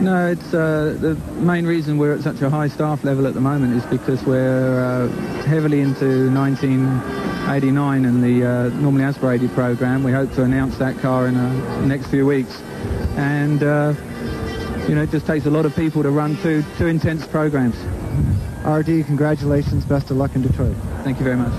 No, it's the main reason we're at such a high staff level at the moment is because we're heavily into 1989 and the normally aspirated program. We hope to announce that car in the next few weeks. And, you know, it just takes a lot of people to run two intense programs. RD, congratulations. Best of luck in Detroit. Thank you very much.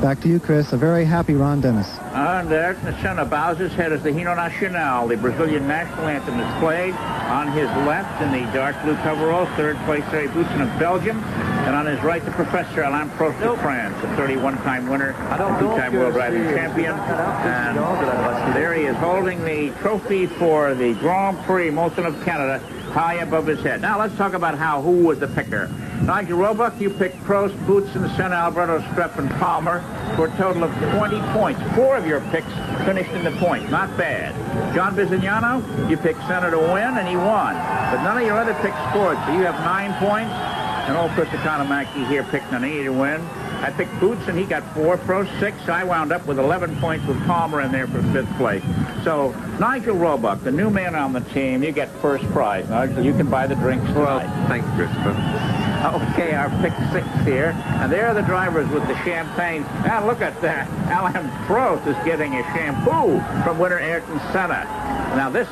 Back to you, Chris. A very happy Ron Dennis. And Ayrton Senna bows his head as the Hino Nacional, the Brazilian national anthem, is played. On his left, in the dark blue coveralls, third place Thierry Boutsen of Belgium. And on his right, the Professor Alain Prost of France, a 31-time winner, a two-time world riding champion. And there he is holding the trophy for the Grand Prix Molson of Canada high above his head. Now let's talk about who was the picker. Nigel Roebuck, you picked Prost, Boutsen, Senna, Alberto, Strepp, and Palmer for a total of 20 points. 4 of your picks finished in the points. Not bad. John Bizignano, you picked Senna to win, and he won. But none of your other picks scored, so you have 9 points. And old Chris Economaki here picked Nannini to win. I picked Boutsen, he got 4, Prost 6. I wound up with 11 points with Palmer in there for 5th place. So, Nigel Roebuck, the new man on the team, you get first prize. Nigel, you can buy the drinks tonight. Well, thanks, Christopher. Okay, our pick 6 here. And there are the drivers with the champagne. Now, look at that. Alain Prost is getting a shampoo from winner Ayrton Senna. Now, this